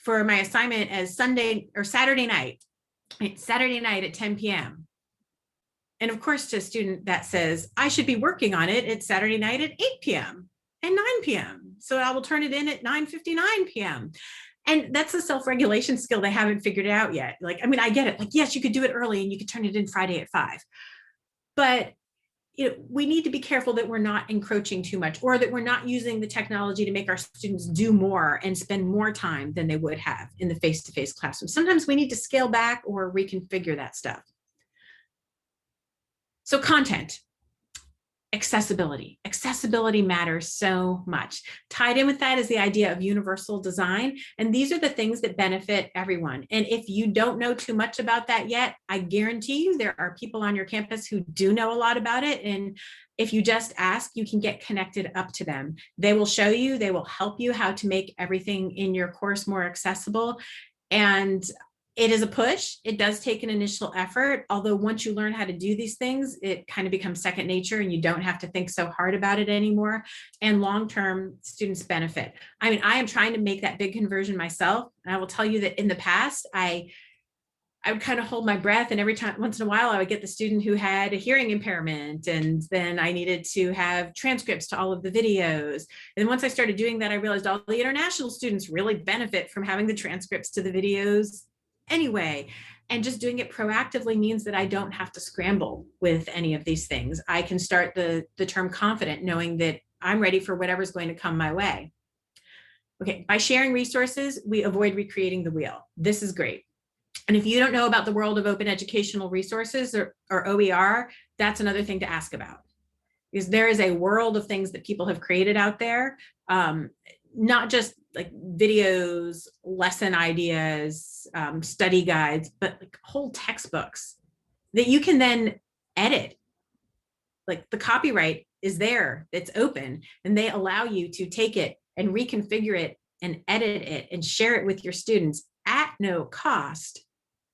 Speaker 3: for my assignment as Sunday or Saturday night at 10 p.m. And of course, to a student that says, I should be working on it, it's Saturday night at 8 p.m. and 9 p.m. So I will turn it in at 9:59 p.m. And that's a self-regulation skill they haven't figured out yet. Like, I mean, I get it. Like, yes, you could do it early and you could turn it in Friday at 5. But we need to be careful that we're not encroaching too much, or that we're not using the technology to make our students do more and spend more time than they would have in the face-to-face classroom. Sometimes we need to scale back or reconfigure that stuff. So content. Accessibility. Accessibility matters so much. Tied in with that is the idea of universal design. And these are the things that benefit everyone. And if you don't know too much about that yet, I guarantee you there are people on your campus who do know a lot about it. And if you just ask, you can get connected up to them. They will show you, they will help you how to make everything in your course more accessible. And it is a push. It does take an initial effort, although once you learn how to do these things, it kind of becomes second nature and you don't have to think so hard about it anymore. And long-term, students benefit. I mean, I am trying to make that big conversion myself. And I will tell you that in the past, I would kind of hold my breath, and every time, once in a while, I would get the student who had a hearing impairment, and then I needed to have transcripts to all of the videos. And once I started doing that, I realized all the international students really benefit from having the transcripts to the videos anyway. And just doing it proactively means that I don't have to scramble with any of these things. I can start the term confident, knowing that I'm ready for whatever's going to come my way. Okay, by sharing resources, we avoid recreating the wheel. This is great. And if you don't know about the world of open educational resources, or OER, that's another thing to ask about. Because there is a world of things that people have created out there, not just like videos, lesson ideas, study guides, but like whole textbooks that you can then edit. Like the copyright is there, it's open, and they allow you to take it and reconfigure it and edit it and share it with your students at no cost,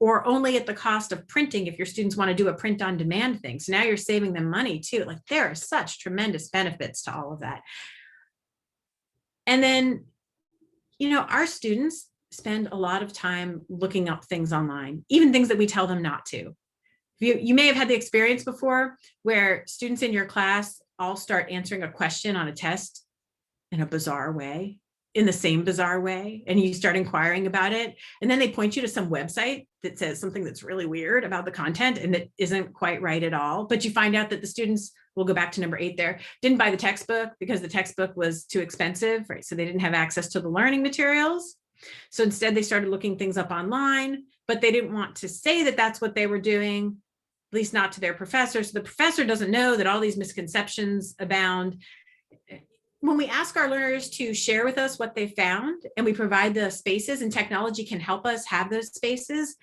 Speaker 3: or only at the cost of printing if your students want to do a print on demand thing. So now you're saving them money too. Like there are such tremendous benefits to all of that. And then, our students spend a lot of time looking up things online, even things that we tell them not to. You may have had the experience before where students in your class all start answering a question on a test in a bizarre way, in the same bizarre way, and you start inquiring about it. And then they point you to some website that says something that's really weird about the content and that isn't quite right at all. But you find out that the students, we'll go back to number 8 there, didn't buy the textbook because the textbook was too expensive, right? So they didn't have access to the learning materials. So instead they started looking things up online, but they didn't want to say that that's what they were doing, at least not to their professor. So the professor doesn't know that all these misconceptions abound. When we ask our learners to share with us what they found, and we provide the spaces, and technology can help us have those spaces,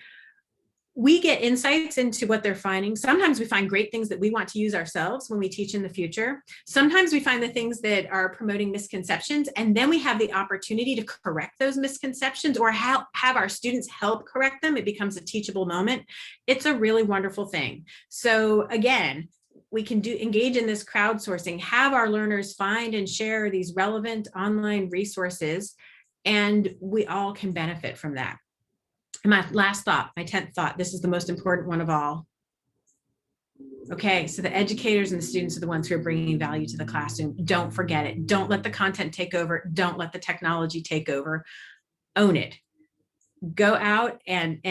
Speaker 3: we get insights into what they're finding. Sometimes we find great things that we want to use ourselves when we teach in the future. Sometimes we find the things that are promoting misconceptions, and then we have the opportunity to correct those misconceptions or have our students help correct them. It becomes a teachable moment. It's a really wonderful thing. So again, we can engage in this crowdsourcing, have our learners find and share these relevant online resources, and we all can benefit from that. And my last thought, my 10th thought, this is the most important one of all. Okay, so the educators and the students are the ones who are bringing value to the classroom. Don't forget it. Don't let the content take over. Don't let the technology take over. Own it. Go out and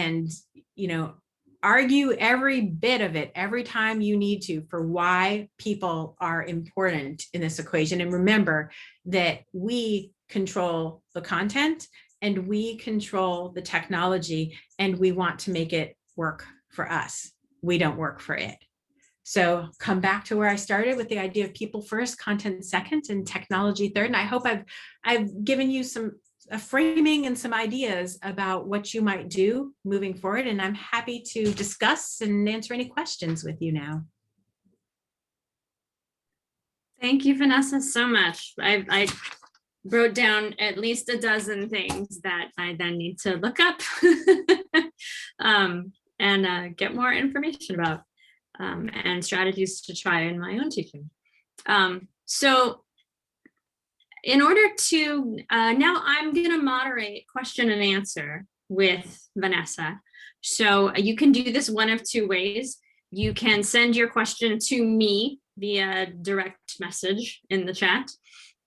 Speaker 3: argue every bit of it every time you need to for why people are important in this equation. And remember that we control the content and we control the technology, and we want to make it work for us. We don't work for it. So come back to where I started with the idea of people first, content second, and technology third. And I hope I've given you a framing and some ideas about what you might do moving forward. And I'm happy to discuss and answer any questions with you now.
Speaker 2: Thank you, Vanessa, so much. I wrote down at least a dozen things that I then need to look up and get more information about and strategies to try in my own teaching. So in order to, now I'm going to moderate question and answer with Vanessa. So you can do this one of 2 ways. You can send your question to me via direct message in the chat.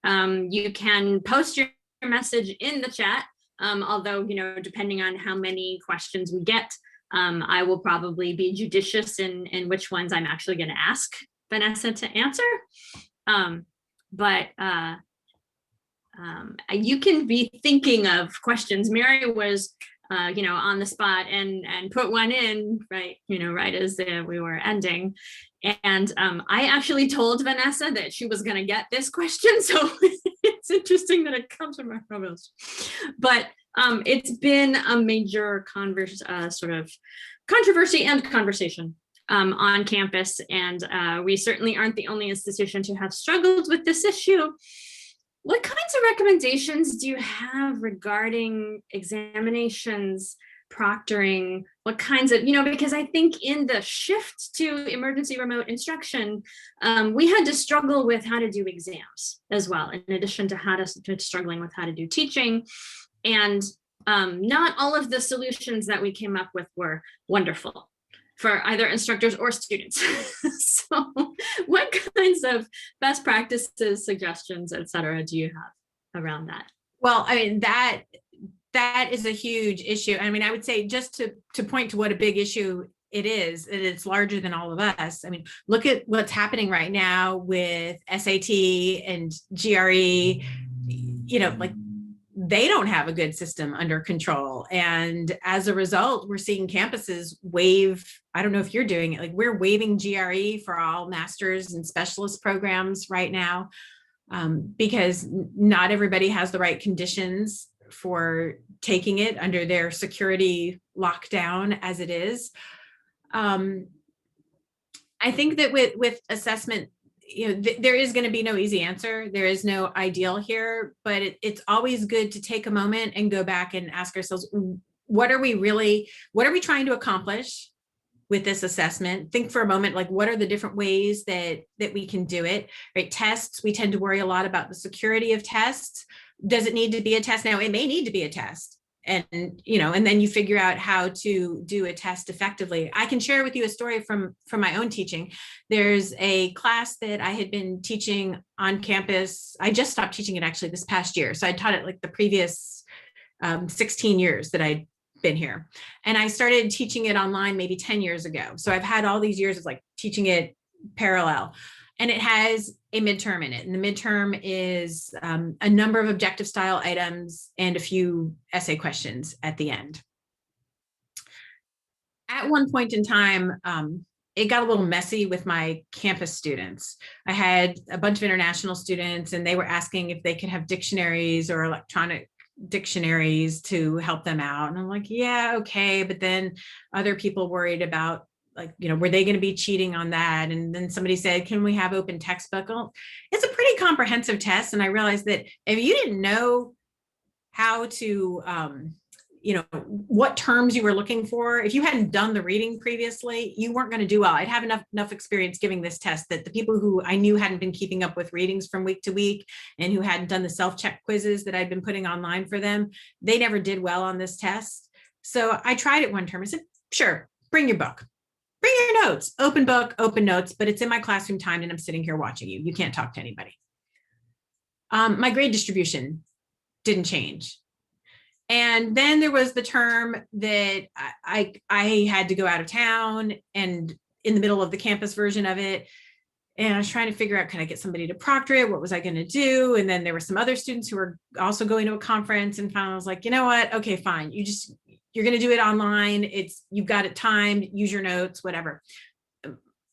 Speaker 2: You can post your message in the chat, although, depending on how many questions we get, I will probably be judicious in which ones I'm actually going to ask Vanessa to answer. But you can be thinking of questions. Mary was, on the spot and put one in, right, right as we were ending. And I actually told Vanessa that she was going to get this question. So it's interesting that it comes from her mouth. But it's been a major sort of controversy and conversation on campus. And we certainly aren't the only institution to have struggled with this issue. What kinds of recommendations do you have regarding examinations, proctoring? What kinds of, because I think in the shift to emergency remote instruction, we had to struggle with how to do exams as well, in addition to struggling with how to do teaching. And not all of the solutions that we came up with were wonderful for either instructors or students. So what kinds of best practices, suggestions, et cetera, do you have around that?
Speaker 3: Well, I mean, that is a huge issue. I mean, I would say, just to point to what a big issue it is, and it's larger than all of us. I mean, look at what's happening right now with SAT and GRE, like, they don't have a good system under control. And as a result, we're seeing campuses waive, I don't know if you're doing it, like we're waiving GRE for all master's and specialist programs right now, because not everybody has the right conditions for taking it under their security lockdown as it is. I think that with assessment, there is going to be no easy answer. There is no ideal here, but it's always good to take a moment and go back and ask ourselves, what are we trying to accomplish with this assessment? Think for a moment, like, what are the different ways that we can do it, right? Tests, we tend to worry a lot about the security of tests. Does it need to be a test? Now, it may need to be a test. And then you figure out how to do a test effectively. I can share with you a story from my own teaching. There's a class that I had been teaching on campus. I just stopped teaching it actually this past year. So I taught it like the previous 16 years that I'd been here. And I started teaching it online maybe 10 years ago. So I've had all these years of like teaching it parallel. And it has a midterm in it. And the midterm is a number of objective style items and a few essay questions at the end. At one point in time, it got a little messy with my campus students. I had a bunch of international students, and they were asking if they could have dictionaries or electronic dictionaries to help them out. And I'm like, yeah, okay. But then other people worried about, like, were they going to be cheating on that? And then somebody said, can we have open textbook? Well, it's a pretty comprehensive test. And I realized that if you didn't know how to, what terms you were looking for, if you hadn't done the reading previously, you weren't going to do well. I'd have enough experience giving this test that the people who I knew hadn't been keeping up with readings from week to week and who hadn't done the self-check quizzes that I'd been putting online for them, they never did well on this test. So I tried it one term. I said, sure, bring your book. Bring your notes, open book, open notes, but it's in my classroom time and I'm sitting here watching you. You can't talk to anybody. My grade distribution didn't change. And then there was the term that I had to go out of town and in the middle of the campus version of it. And I was trying to figure out, can I get somebody to proctor it? What was I going to do? And then there were some other students who were also going to a conference, and finally I was like, you know what? Okay, fine. You're going to do it online. You've got it timed, use your notes, whatever.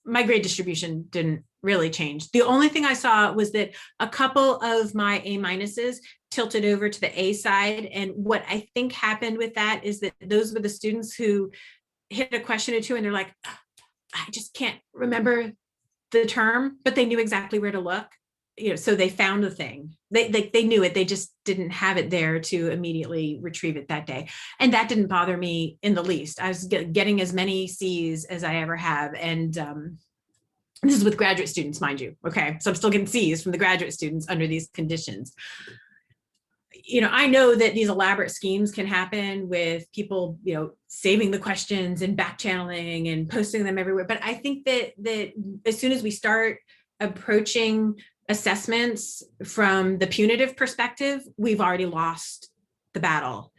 Speaker 3: My grade distribution didn't really change. The only thing I saw was that a couple of my A minuses tilted over to the A side. And what I think happened with that is that those were the students who hit a question or two and they're like, I just can't remember the term, but they knew exactly where to look. So they found the thing. They knew it. They just didn't have it there to immediately retrieve it that day. And that didn't bother me in the least. I was getting as many C's as I ever have. And this is with graduate students, mind you. Okay. So I'm still getting C's from the graduate students under these conditions. I know that these elaborate schemes can happen with people, saving the questions and back channeling and posting them everywhere. But I think that as soon as we start approaching assessments from the punitive perspective, we've already lost the battle.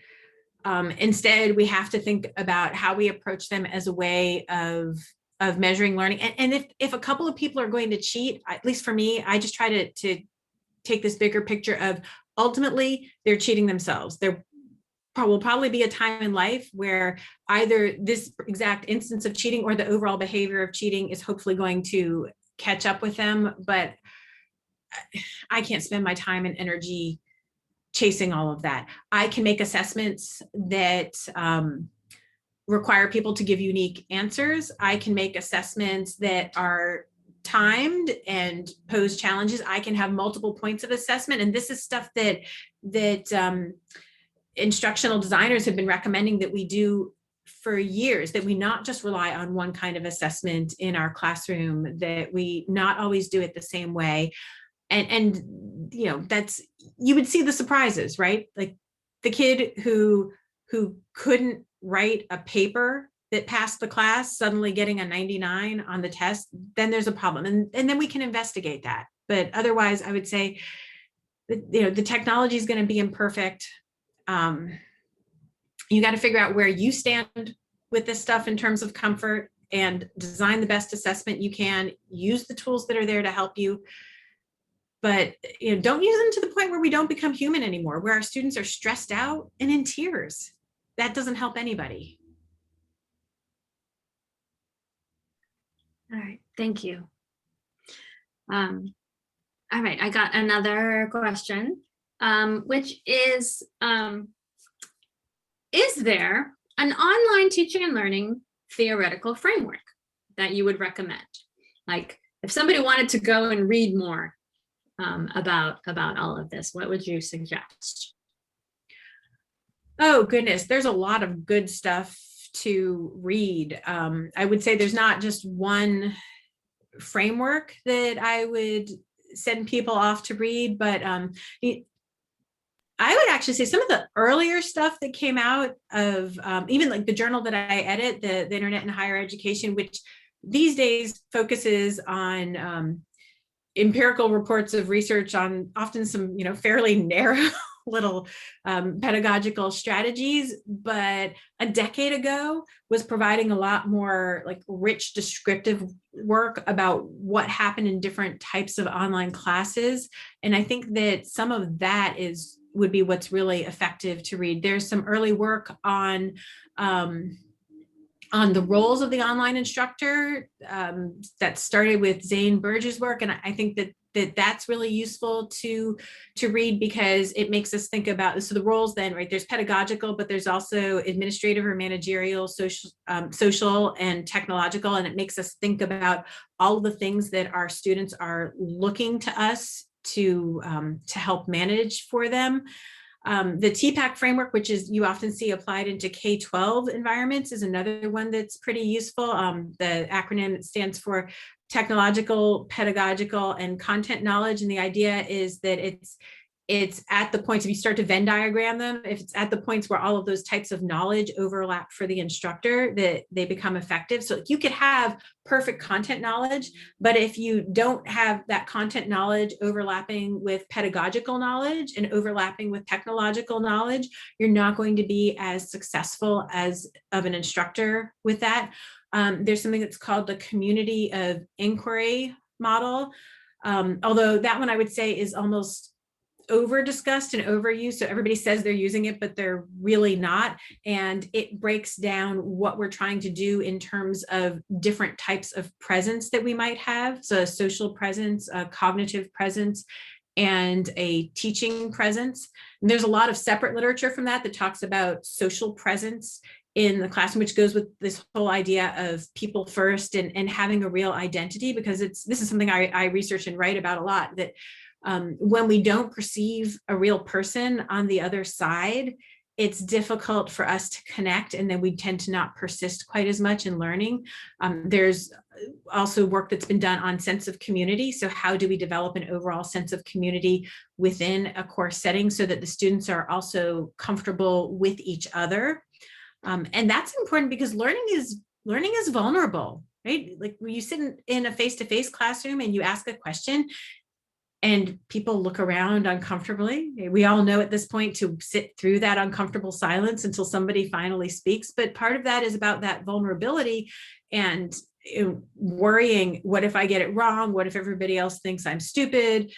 Speaker 3: Instead, we have to think about how we approach them as a way of measuring learning. And if a couple of people are going to cheat, at least for me, I just try to take this bigger picture of ultimately they're cheating themselves. There will probably be a time in life where either this exact instance of cheating or the overall behavior of cheating is hopefully going to catch up with them. But I can't spend my time and energy chasing all of that. I can make assessments that require people to give unique answers. I can make assessments that are timed and pose challenges. I can have multiple points of assessment. And this is stuff that instructional designers have been recommending that we do for years, that we not just rely on one kind of assessment in our classroom, that we not always do it the same way. And you know, that's, you would see the surprises, right? Like the kid who couldn't write a paper that passed the class suddenly getting a 99 on the test, then there's a problem. And then we can investigate that. But otherwise, I would say that, you know, the technology is going to be imperfect. You got to figure out where you stand with this stuff in terms of comfort and design the best assessment you can, use the tools that are there to help you. But you know, don't use them to the point where we don't become human anymore, where our students are stressed out and in tears. That doesn't help anybody.
Speaker 2: All right, thank you. All right, I got another question, which is there an online teaching and learning theoretical framework that you would recommend? Like if somebody wanted to go and read more about all of this, what would you suggest?
Speaker 3: Oh goodness, there's a lot of good stuff to read. I would say there's not just one framework that I would send people off to read, but I would actually say some of the earlier stuff that came out of even like the journal that I edit, the Internet in Higher Education, which these days focuses on empirical reports of research on often some, you know, fairly narrow little pedagogical strategies, but a decade ago was providing a lot more like rich descriptive work about what happened in different types of online classes. And I think that some of that would be what's really effective to read. There's some early work on the roles of the online instructor that started with Zane Burge's work. And I think that's really useful to read because it makes us think about, so the roles then, right, there's pedagogical, but there's also administrative or managerial, social and technological. And it makes us think about all of the things that our students are looking to us to help manage for them. The TPAC framework, which is you often see applied into K-12 environments, is another one that's pretty useful. The acronym stands for technological, pedagogical, and content knowledge. And the idea is that it's at the points, if you start to Venn diagram them, if it's at the points where all of those types of knowledge overlap for the instructor, that they become effective. So you could have perfect content knowledge, but if you don't have that content knowledge overlapping with pedagogical knowledge and overlapping with technological knowledge, you're not going to be as successful as of an instructor with that. There's something that's called the community of inquiry model. Although that one I would say is almost over discussed and overused. So everybody says they're using it, but they're really not. And it breaks down what we're trying to do in terms of different types of presence that we might have. So a social presence, a cognitive presence, and a teaching presence. And there's a lot of separate literature from that talks about social presence in the classroom, which goes with this whole idea of people first and having a real identity, because this is something I research and write about a lot, that when we don't perceive a real person on the other side, it's difficult for us to connect, and then we tend to not persist quite as much in learning. There's also work that's been done on sense of community. So how do we develop an overall sense of community within a course setting so that the students are also comfortable with each other? And that's important because learning is vulnerable, right? Like when you sit in a face-to-face classroom and you ask a question, and people look around uncomfortably. We all know at this point to sit through that uncomfortable silence until somebody finally speaks. But part of that is about that vulnerability and worrying, what if I get it wrong? What if everybody else thinks I'm stupid?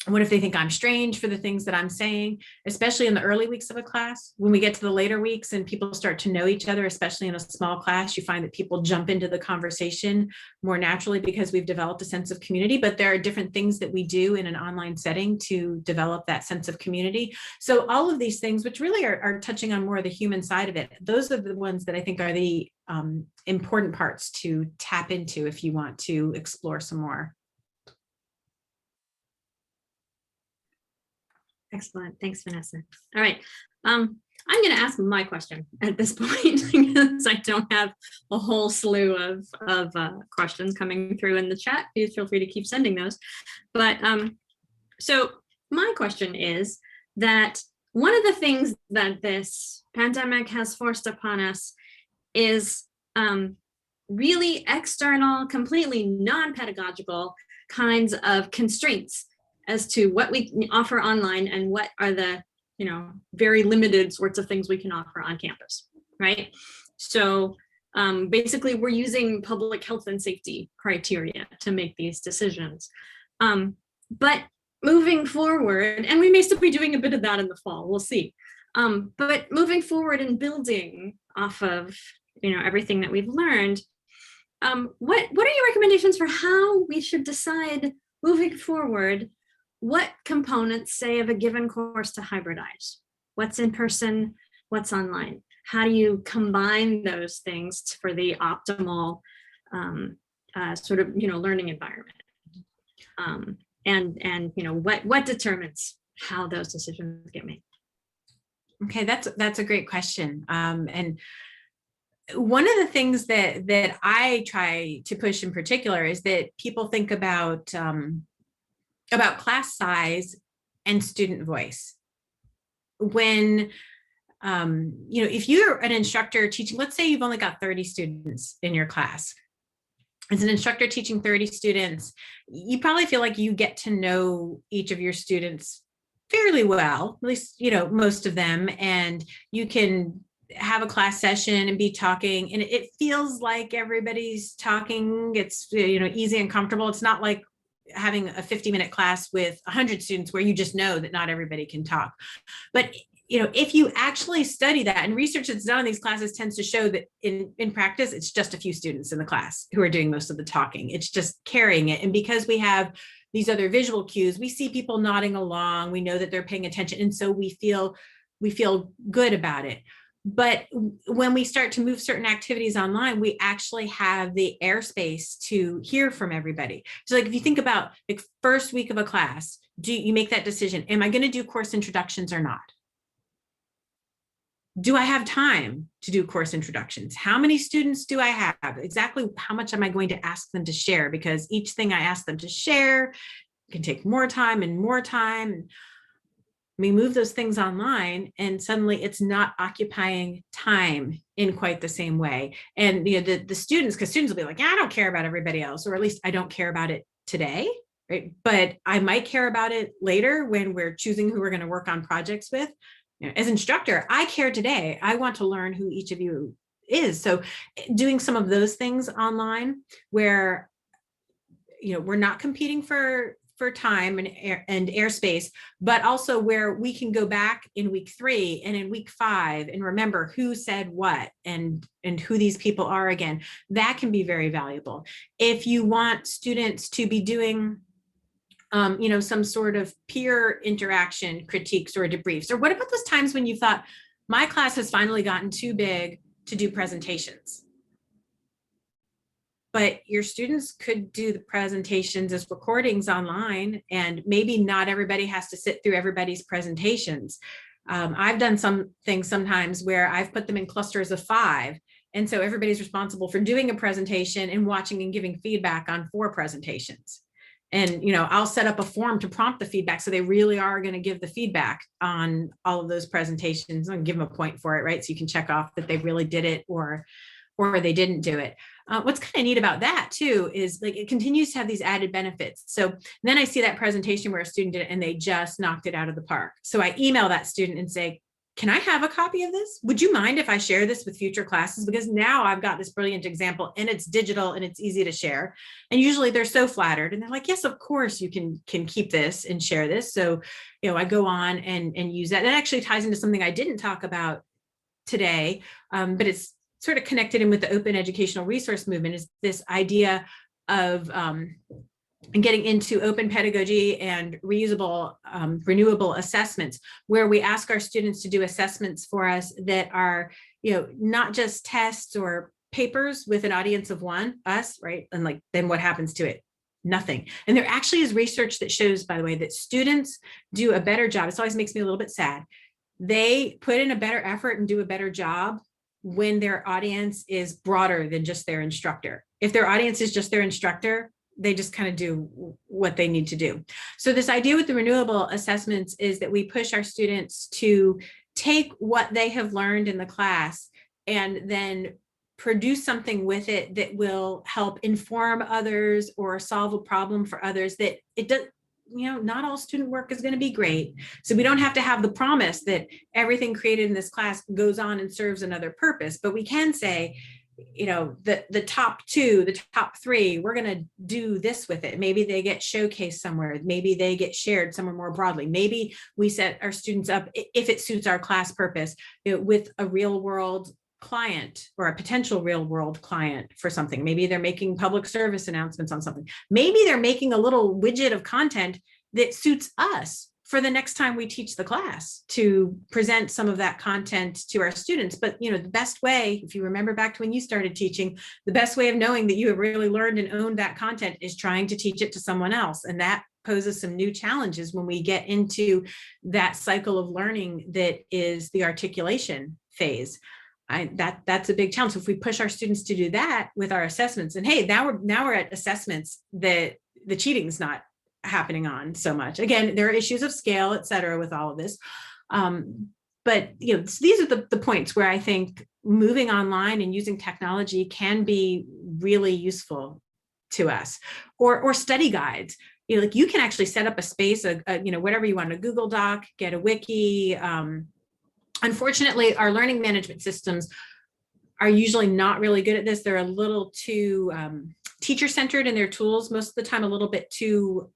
Speaker 3: What if they think I'm strange for the things that I'm saying, especially in the early weeks of a class? When we get to the later weeks and people start to know each other, especially in a small class, you find that people jump into the conversation more naturally because we've developed a sense of community. But there are different things that we do in an online setting to develop that sense of community. So all of these things, which really are touching on more of the human side of it, those are the ones that I think are the important parts to tap into if you want to explore some more.
Speaker 2: Excellent. Thanks, Vanessa. All right. I'm going to ask my question at this point because I don't have a whole slew of questions coming through in the chat. Please feel free to keep sending those. But so my question is that one of the things that this pandemic has forced upon us is really external, completely non-pedagogical kinds of constraints as to what we offer online and what are the, very limited sorts of things we can offer on campus, right? So basically we're using public health and safety criteria to make these decisions. But moving forward, and we may still be doing a bit of that in the fall, we'll see. But moving forward and building off of, everything that we've learned, what are your recommendations for how we should decide moving forward what components, say, of a given course to hybridize? What's in person, what's online? How do you combine those things for the optimal sort of, learning environment? And what determines how those decisions get made?
Speaker 3: Okay, that's a great question. And one of the things that I try to push in particular is that people think about class size and student voice. When, if you're an instructor teaching, let's say you've only got 30 students in your class. As an instructor teaching 30 students, you probably feel like you get to know each of your students fairly well, at least, most of them, and you can have a class session and be talking, and it feels like everybody's talking. It's, easy and comfortable. It's not like having a 50-minute class with 100 students where you just know that not everybody can talk. But if you actually study that, and research that's done in these classes tends to show that in practice, it's just a few students in the class who are doing most of the talking. It's just carrying it. And because we have these other visual cues, we see people nodding along, we know that they're paying attention. And so we feel good about it. But when we start to move certain activities online, we actually have the airspace to hear from everybody. So like if you think about the first week of a class, do you make that decision? Am I going to do course introductions or not? Do I have time to do course introductions? How many students do I have? Exactly how much am I going to ask them to share? Because each thing I ask them to share can take more time and more time. We move those things online and suddenly it's not occupying time in quite the same way. And the students, because students will be like, yeah, I don't care about everybody else, or at least I don't care about it today, right? But I might care about it later when we're choosing who we're going to work on projects with. As instructor, I care today. I want to learn who each of you is. So doing some of those things online where, we're not competing for time and airspace, but also where we can go back in week 3 and in week 5 and remember who said what and who these people are again. That can be very valuable. If you want students to be doing some sort of peer interaction critiques or debriefs, or what about those times when you thought, my class has finally gotten too big to do presentations, but your students could do the presentations as recordings online, and maybe not everybody has to sit through everybody's presentations. I've done some things sometimes where I've put them in clusters of 5. And so everybody's responsible for doing a presentation and watching and giving feedback on 4 presentations. And, I'll set up a form to prompt the feedback. So they really are going to give the feedback on all of those presentations and give them a point for it, right? So you can check off that they really did it or or they didn't do it. What's kind of neat about that too is like it continues to have these added benefits. So then I see that presentation where a student did it and they just knocked it out of the park. So I email that student and say, can I have a copy of this? Would you mind if I share this with future classes? Because now I've got this brilliant example and it's digital and it's easy to share. And usually they're so flattered and they're like, yes, of course you can keep this and share this. So, I go on and use that. That actually ties into something I didn't talk about today, but it's sort of connected in with the open educational resource movement, is this idea of getting into open pedagogy and reusable, renewable assessments, where we ask our students to do assessments for us that are, not just tests or papers with an audience of one, us, right? And like, then what happens to it? Nothing. And there actually is research that shows, by the way, that students do a better job. It always makes me a little bit sad. They put in a better effort and do a better job when their audience is broader than just their instructor. If their audience is just their instructor, they just kind of do what they need to do. So this idea with the renewable assessments is that we push our students to take what they have learned in the class and then produce something with it that will help inform others or solve a problem for others. That it does, not all student work is going to be great. So we don't have to have the promise that everything created in this class goes on and serves another purpose, but we can say, the top two, the top three, we're going to do this with it. Maybe they get showcased somewhere. Maybe they get shared somewhere more broadly. Maybe we set our students up, if it suits our class purpose, with a real world client or a potential real world client for something. Maybe they're making public service announcements on something. Maybe they're making a little widget of content that suits us for the next time we teach the class to present some of that content to our students. But, the best way, if you remember back to when you started teaching, the best way of knowing that you have really learned and owned that content is trying to teach it to someone else. And that poses some new challenges when we get into that cycle of learning that is the articulation phase. That's a big challenge. So if we push our students to do that with our assessments, and hey, now we're at assessments that the cheating's not happening on so much. Again, there are issues of scale, et cetera, with all of this. But these are the points where I think moving online and using technology can be really useful to us. Or study guides. Like you can actually set up a space, whatever you want, a Google Doc, get a wiki. Unfortunately, our learning management systems are usually not really good at this. They're a little too teacher-centered in their tools, most of the time a little bit too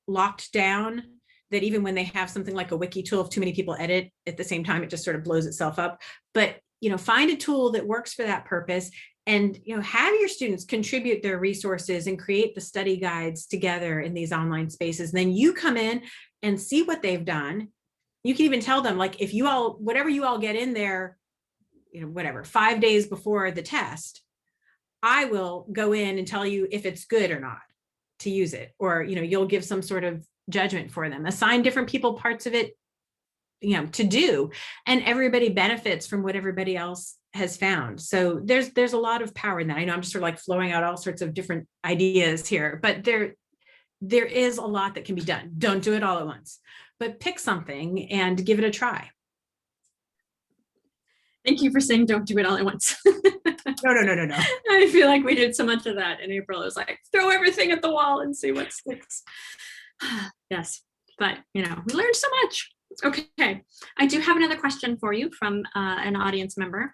Speaker 3: locked down, that even when they have something like a wiki tool, if too many people edit at the same time, it just sort of blows itself up. But find a tool that works for that purpose, and have your students contribute their resources and create the study guides together in these online spaces. And then you come in and see what they've done. You can even tell them, like, if whatever you all get in there, 5 days before the test, I will go in and tell you if it's good or not to use it, or, you'll give some sort of judgment for them, assign different people parts of it, to do, and everybody benefits from what everybody else has found. So there's a lot of power in that. I know I'm just sort of like flowing out all sorts of different ideas here, but there is a lot that can be done. Don't do it all at once, but pick something and give it a try.
Speaker 2: Thank you for saying don't do it all at once.
Speaker 3: No.
Speaker 2: I feel like we did so much of that in April. It was like, throw everything at the wall and see what sticks. Yes, but we learned so much. Okay, I do have another question for you from an audience member,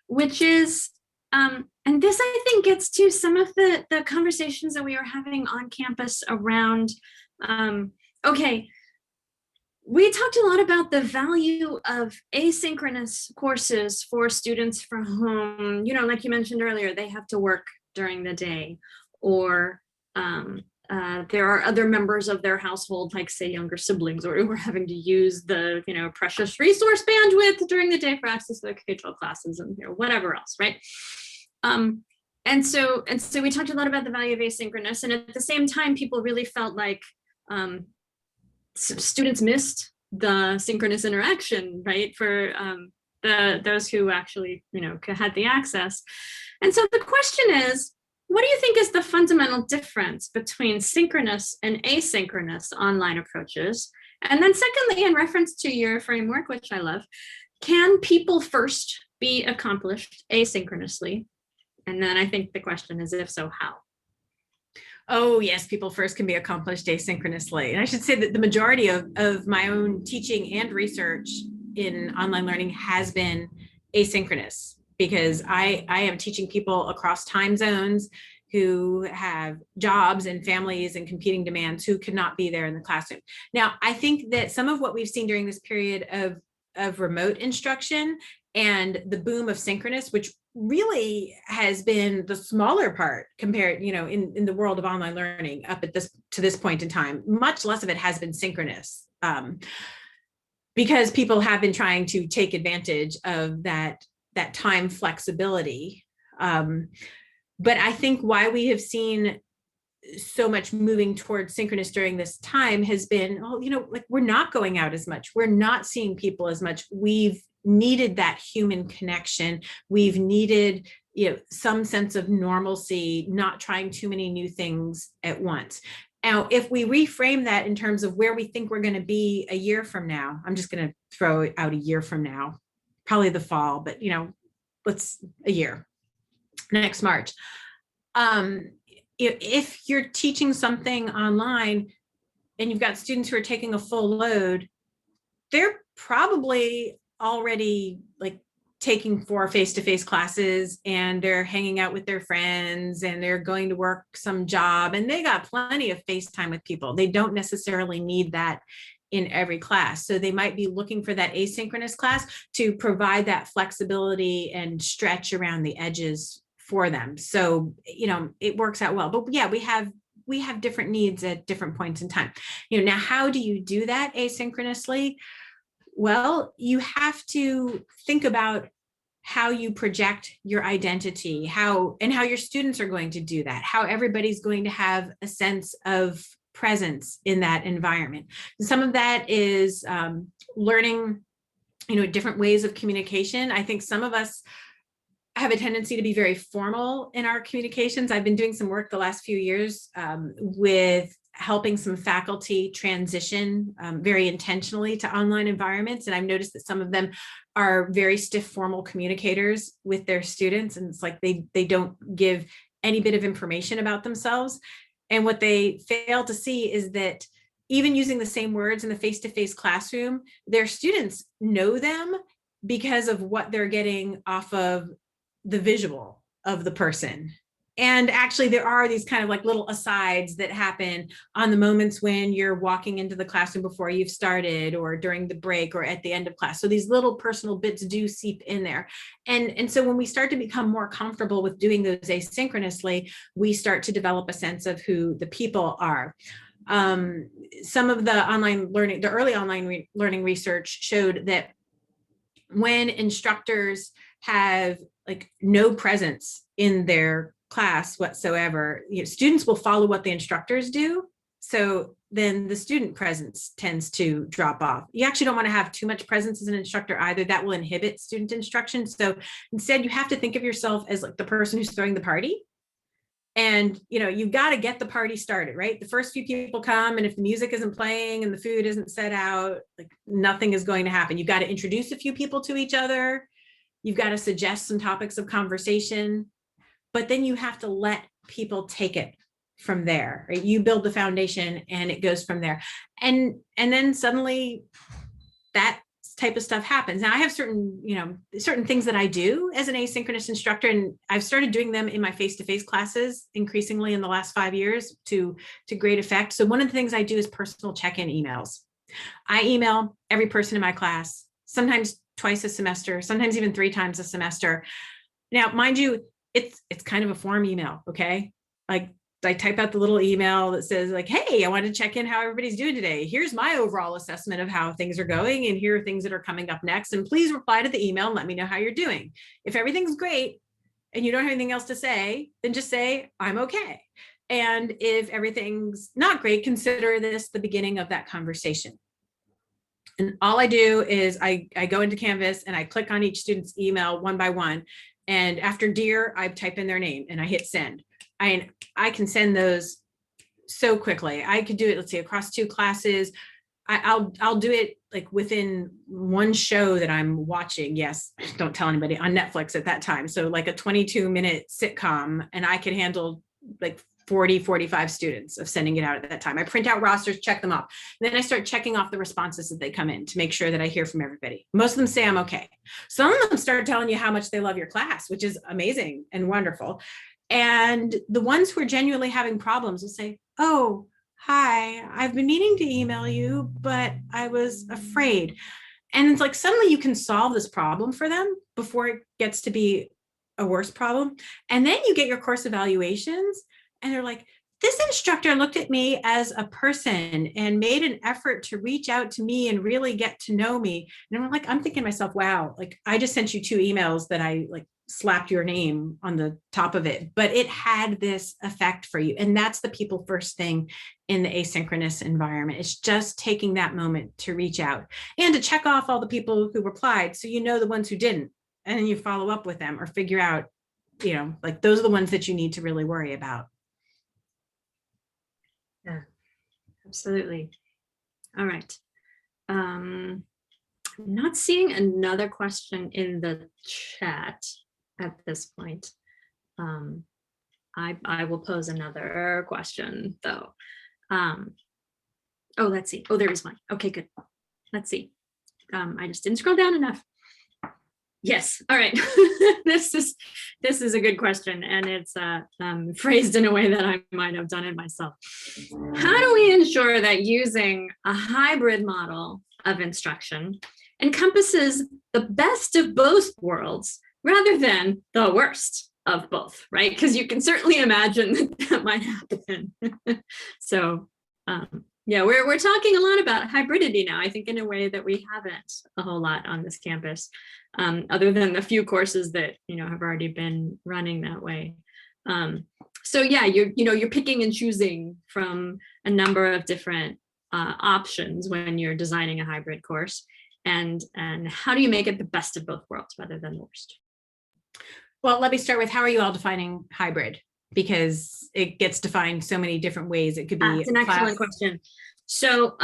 Speaker 2: which is, and this I think gets to some of the conversations that we are having on campus around, okay, we talked a lot about the value of asynchronous courses for students for whom, like you mentioned earlier, they have to work during the day, or there are other members of their household, like say younger siblings, or who are having to use the precious resource bandwidth during the day for access to their K-12 classes and whatever else, right? And so we talked a lot about the value of asynchronous, and at the same time, people really felt like students missed the synchronous interaction, right? For those who actually, had the access. And so the question is, what do you think is the fundamental difference between synchronous and asynchronous online approaches? And then secondly, in reference to your framework, which I love, can people first be accomplished asynchronously? And then I think the question is, if so, how?
Speaker 3: Oh, yes, people first can be accomplished asynchronously. And I should say that the majority of my own teaching and research in online learning has been asynchronous, because I am teaching people across time zones who have jobs and families and competing demands who could not be there in the classroom. Now, I think that some of what we've seen during this period of remote instruction and the boom of synchronous, which really has been the smaller part compared, in the world of online learning up at to this point in time, much less of it has been synchronous, because people have been trying to take advantage of that time flexibility. But I think why we have seen so much moving towards synchronous during this time has been, like, we're not going out as much. We're not seeing people as much. We've needed that human connection. We've needed, some sense of normalcy, not trying too many new things at once. Now, if we reframe that in terms of where we think we're going to be a year from now, I'm just going to throw out a year from now, probably the fall, but, let's a year, next March. If you're teaching something online and you've got students who are taking a full load, they're probably already like taking 4 face-to-face classes, and they're hanging out with their friends, and they're going to work some job, and they got plenty of face time with people. They don't necessarily need that in every class. So they might be looking for that asynchronous class to provide that flexibility and stretch around the edges for them. So, it works out well. But yeah, we have different needs at different points in time. Now, how do you do that asynchronously? Well, you have to think about how you project your identity, how your students are going to do that, how everybody's going to have a sense of presence in that environment. Some of that is learning, different ways of communication. I think some of us have a tendency to be very formal in our communications. I've been doing some work the last few years with helping some faculty transition very intentionally to online environments. And I've noticed that some of them are very stiff formal communicators with their students. And it's like they don't give any bit of information about themselves. And what they fail to see is that even using the same words in the face-to-face classroom, their students know them because of what they're getting off of the visual of the person. And actually, there are these kind of like little asides that happen on the moments when you're walking into the classroom before you've started, or during the break, or at the end of class. So these little personal bits do seep in there. And so when we start to become more comfortable with doing those asynchronously, we start to develop a sense of who the people are. Some of the online learning, the early online learning research showed that when instructors have like no presence in their class whatsoever, students will follow what the instructors do. So then the student presence tends to drop off. You actually don't want to have too much presence as an instructor either. That will inhibit student instruction. So instead, you have to think of yourself as like the person who's throwing the party. And, you've got to get the party started, right? The first few people come, and if the music isn't playing and the food isn't set out, like nothing is going to happen. You've got to introduce a few people to each other. You've got to suggest some topics of conversation, but then you have to let people take it from there, right? You build the foundation and it goes from there. And then suddenly that type of stuff happens. Now I have certain things that I do as an asynchronous instructor, and I've started doing them in my face-to-face classes increasingly in the last 5 years to great effect. So one of the things I do is personal check-in emails. I email every person in my class, sometimes twice a semester, sometimes even 3 times a semester. Now, mind you, it's kind of a form email, okay? Like I type out the little email that says like, hey, I want to check in how everybody's doing today. Here's my overall assessment of how things are going, and here are things that are coming up next. And please reply to the email and let me know how you're doing. If everything's great and you don't have anything else to say, then just say, I'm okay. And if everything's not great, consider this the beginning of that conversation. And all I do is I go into Canvas and I click on each student's email one by one. And after dear, I type in their name and I hit send. I can send those so quickly. I could do it, let's see, across 2 classes. I'll do it like within one show that I'm watching. Yes, don't tell anybody, on Netflix at that time. So like a 22-minute sitcom, and I can handle like 40, 45 students of sending it out at that time. I print out rosters, check them off. And then I start checking off the responses that they come in to make sure that I hear from everybody. Most of them say I'm okay. Some of them start telling you how much they love your class, which is amazing and wonderful. And the ones who are genuinely having problems will say, oh, hi, I've been meaning to email you, but I was afraid. And it's like suddenly you can solve this problem for them before it gets to be a worse problem. And then you get your course evaluations and they're like, this instructor looked at me as a person and made an effort to reach out to me and really get to know me. And I'm like, I'm thinking to myself, wow, like I just sent you 2 emails that I like slapped your name on the top of it, but it had this effect for you. And that's the people first thing in the asynchronous environment. It's just taking that moment to reach out and to check off all the people who replied. So you know the ones who didn't, and then you follow up with them or figure out, you know, like those are the ones that you need to really worry about.
Speaker 2: Yeah, absolutely. All right. I'm not seeing another question in the chat at this point. I will pose another question though. Oh, let's see. Oh, there is one. Okay, good. Let's see. I just didn't scroll down enough. Yes. All right. This is a good question, and it's phrased in a way that I might have done it myself. How do we ensure that using a hybrid model of instruction encompasses the best of both worlds rather than the worst of both, right? Because you can certainly imagine that might happen. So yeah, we're talking a lot about hybridity now, I think, in a way that we haven't a whole lot on this campus, other than the few courses that, you know, have already been running that way. So yeah, you're picking and choosing from a number of different options when you're designing a hybrid course, and how do you make it the best of both worlds rather than the worst?
Speaker 3: Well, let me start with, how are you all defining hybrid? Because it gets defined so many different ways. It could be
Speaker 2: That's an excellent question. So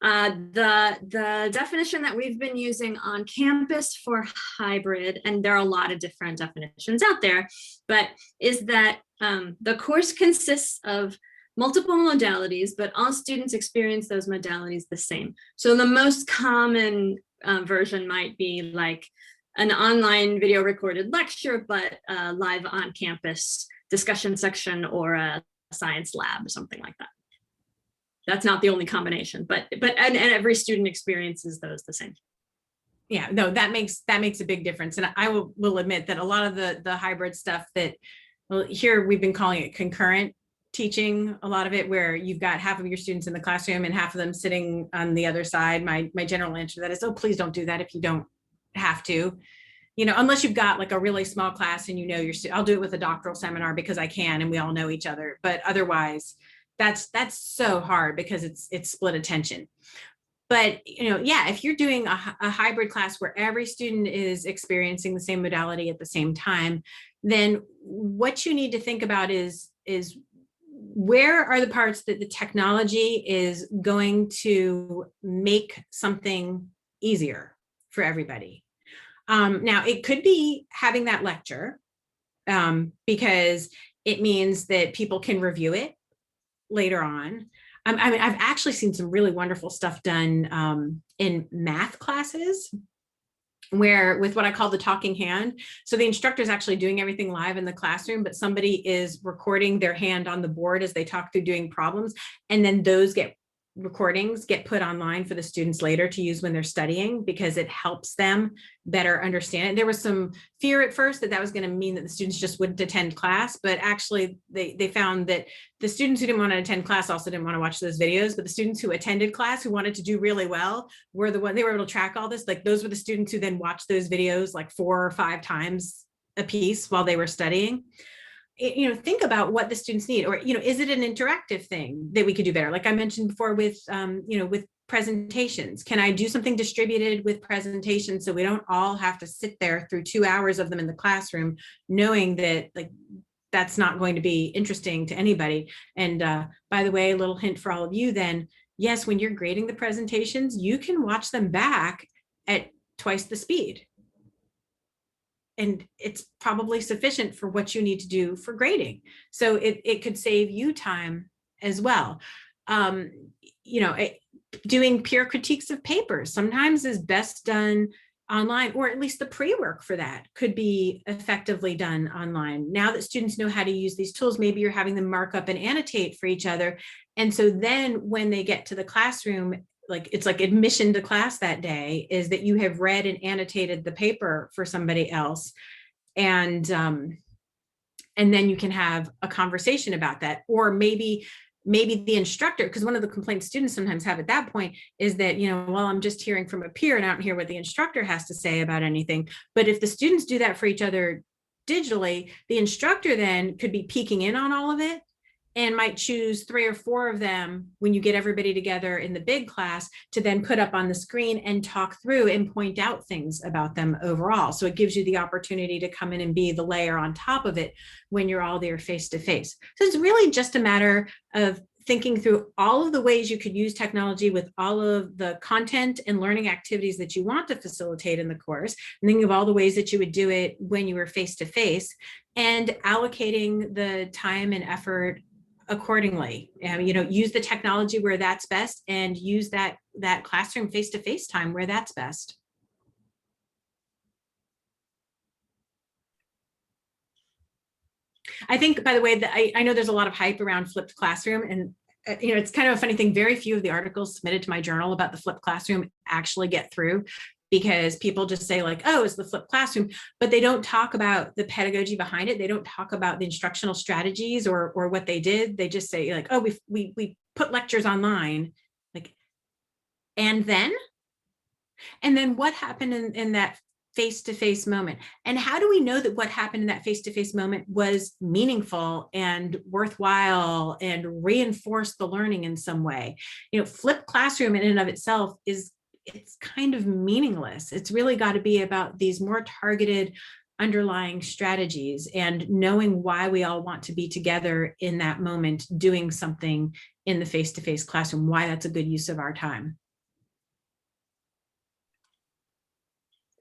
Speaker 2: the definition that we've been using on campus for hybrid, and there are a lot of different definitions out there, but is that the course consists of multiple modalities, but all students experience those modalities the same. So the most common version might be like an online video recorded lecture, but live on campus discussion section or a science lab or something like that. That's not the only combination, but every student experiences those the same.
Speaker 3: Yeah, no, that makes a big difference. And I will admit that a lot of the hybrid stuff that, well, here we've been calling it concurrent teaching, a lot of it where you've got half of your students in the classroom and half of them sitting on the other side. My general answer to that is, oh, please don't do that if you don't have to. You know, unless you've got like a really small class and you know I'll do it with a doctoral seminar because I can and we all know each other. But otherwise, that's so hard because it's split attention. But, you know, yeah, if you're doing a hybrid class where every student is experiencing the same modality at the same time, then what you need to think about is where are the parts that the technology is going to make something easier for everybody. Now, it could be having that lecture because it means that people can review it later on. I mean, I've actually seen some really wonderful stuff done in math classes where with what I call the talking hand. So the instructor is actually doing everything live in the classroom, but somebody is recording their hand on the board as they talk through doing problems. And then those recordings get put online for the students later to use when they're studying because it helps them better understand it. There was some fear at first that was going to mean that the students just wouldn't attend class, but actually they found that the students who didn't want to attend class also didn't want to watch those videos, but the students who attended class who wanted to do really well were the one they were able to track all this. Like those were the students who then watched those videos like 4 or 5 times a piece while they were studying. You know, think about what the students need, or, you know, is it an interactive thing that we could do better? Like I mentioned before with, you know, with presentations, can I do something distributed with presentations so we don't all have to sit there through 2 hours of them in the classroom, knowing that like, that's not going to be interesting to anybody. And by the way, a little hint for all of you then, yes, when you're grading the presentations, you can watch them back at twice the speed. And it's probably sufficient for what you need to do for grading. So it could save you time as well. Doing peer critiques of papers sometimes is best done online, or at least the pre-work for that could be effectively done online. Now that students know how to use these tools, maybe you're having them mark up and annotate for each other. And so then when they get to the classroom, like it's like admission to class that day is that you have read and annotated the paper for somebody else. And then you can have a conversation about that. Or maybe the instructor, because one of the complaints students sometimes have at that point is that, well, I'm just hearing from a peer and I don't hear what the instructor has to say about anything. But if the students do that for each other digitally, the instructor then could be peeking in on all of it and might choose 3 or 4 of them when you get everybody together in the big class to then put up on the screen and talk through and point out things about them overall. So it gives you the opportunity to come in and be the layer on top of it when you're all there face to face. So it's really just a matter of thinking through all of the ways you could use technology with all of the content and learning activities that you want to facilitate in the course, and thinking of all the ways that you would do it when you were face to face, and allocating the time and effort accordingly. Use the technology where that's best, and use that classroom face-to-face time where that's best. I think, by the way, that I know there's a lot of hype around flipped classroom, and it's kind of a funny thing. Very few of the articles submitted to my journal about the flipped classroom actually get through, because people just say like, oh, it's the flipped classroom, but they don't talk about the pedagogy behind it. They don't talk about the instructional strategies or what they did. They just say like, oh, we put lectures online, like, and then what happened in that face-to-face moment? And how do we know that what happened in that face-to-face moment was meaningful and worthwhile and reinforced the learning in some way? Flipped classroom in and of itself it's kind of meaningless. It's really got to be about these more targeted underlying strategies and knowing why we all want to be together in that moment, doing something in the face-to-face classroom, why that's a good use of our time.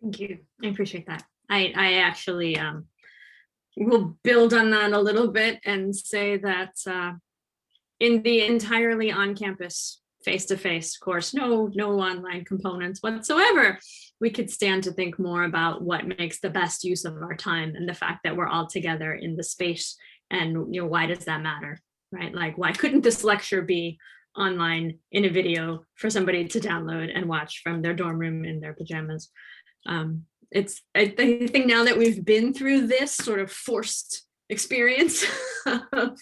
Speaker 2: Thank you. I appreciate that. I actually will build on that a little bit and say that in the entirely on-campus face-to-face course, no online components whatsoever, we could stand to think more about what makes the best use of our time, and the fact that we're all together in the space, and why does that matter, right? Like, why couldn't this lecture be online in a video for somebody to download and watch from their dorm room in their pajamas? I think now that we've been through this sort of forced experience of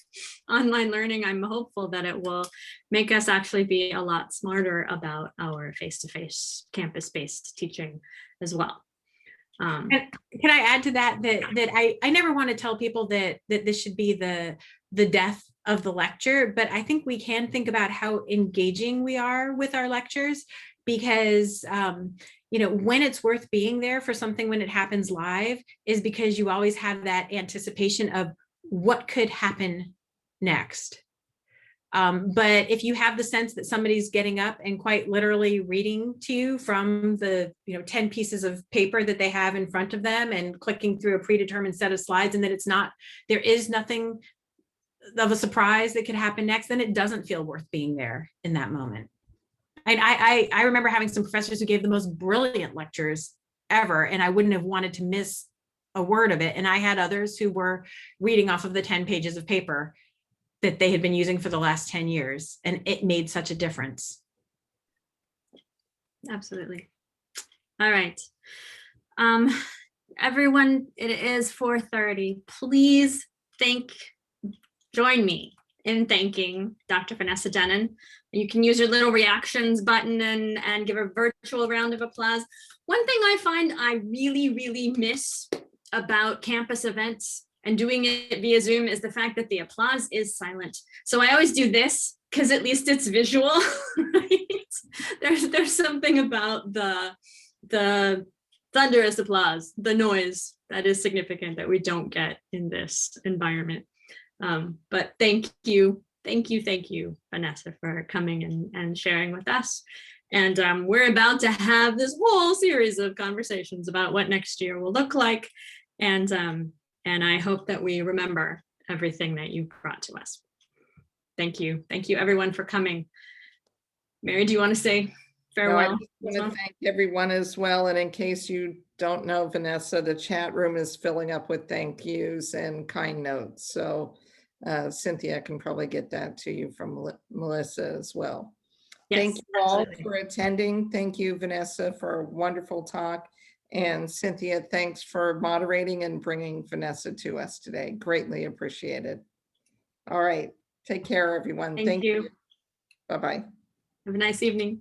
Speaker 2: online learning, I'm hopeful that it will make us actually be a lot smarter about our face-to-face campus-based teaching as well.
Speaker 3: And can I add to that I never want to tell people that this should be the death of the lecture, but I think we can think about how engaging we are with our lectures, because when it's worth being there for something when it happens live is because you always have that anticipation of what could happen next. But if you have the sense that somebody's getting up and quite literally reading to you from the 10 pieces of paper that they have in front of them and clicking through a predetermined set of slides, and that there is nothing of a surprise that could happen next, then it doesn't feel worth being there in that moment. I remember having some professors who gave the most brilliant lectures ever, and I wouldn't have wanted to miss a word of it. And I had others who were reading off of the 10 pages of paper that they had been using for the last 10 years, and it made such a difference.
Speaker 2: Absolutely. All right. Everyone, it is 4:30. Please join me in thanking Dr. Vanessa Dennen. You can use your little reactions button and give a virtual round of applause. One thing I find I really, really miss about campus events and doing it via Zoom is the fact that the applause is silent. So I always do this because at least it's visual, right? There's something about the thunderous applause, the noise, that is significant that we don't get in this environment. But thank you Thank you, Vanessa, for coming and sharing with us. And we're about to have this whole series of conversations about what next year will look like. And I hope that we remember everything that you brought to us. Thank you everyone for coming. Mary, do you want to say farewell?
Speaker 1: No, I just want to thank everyone as well. And in case you don't know, Vanessa, the chat room is filling up with thank yous and kind notes. So Cynthia can probably get that to you from Melissa as well.
Speaker 2: Yes,
Speaker 1: thank you all
Speaker 2: absolutely.
Speaker 1: for attending. Thank you, Vanessa, for a wonderful talk. And Cynthia, thanks for moderating and bringing Vanessa to us today. Greatly appreciated. All right. Take care, everyone.
Speaker 2: Thank you.
Speaker 1: Bye-bye.
Speaker 2: Have a nice evening.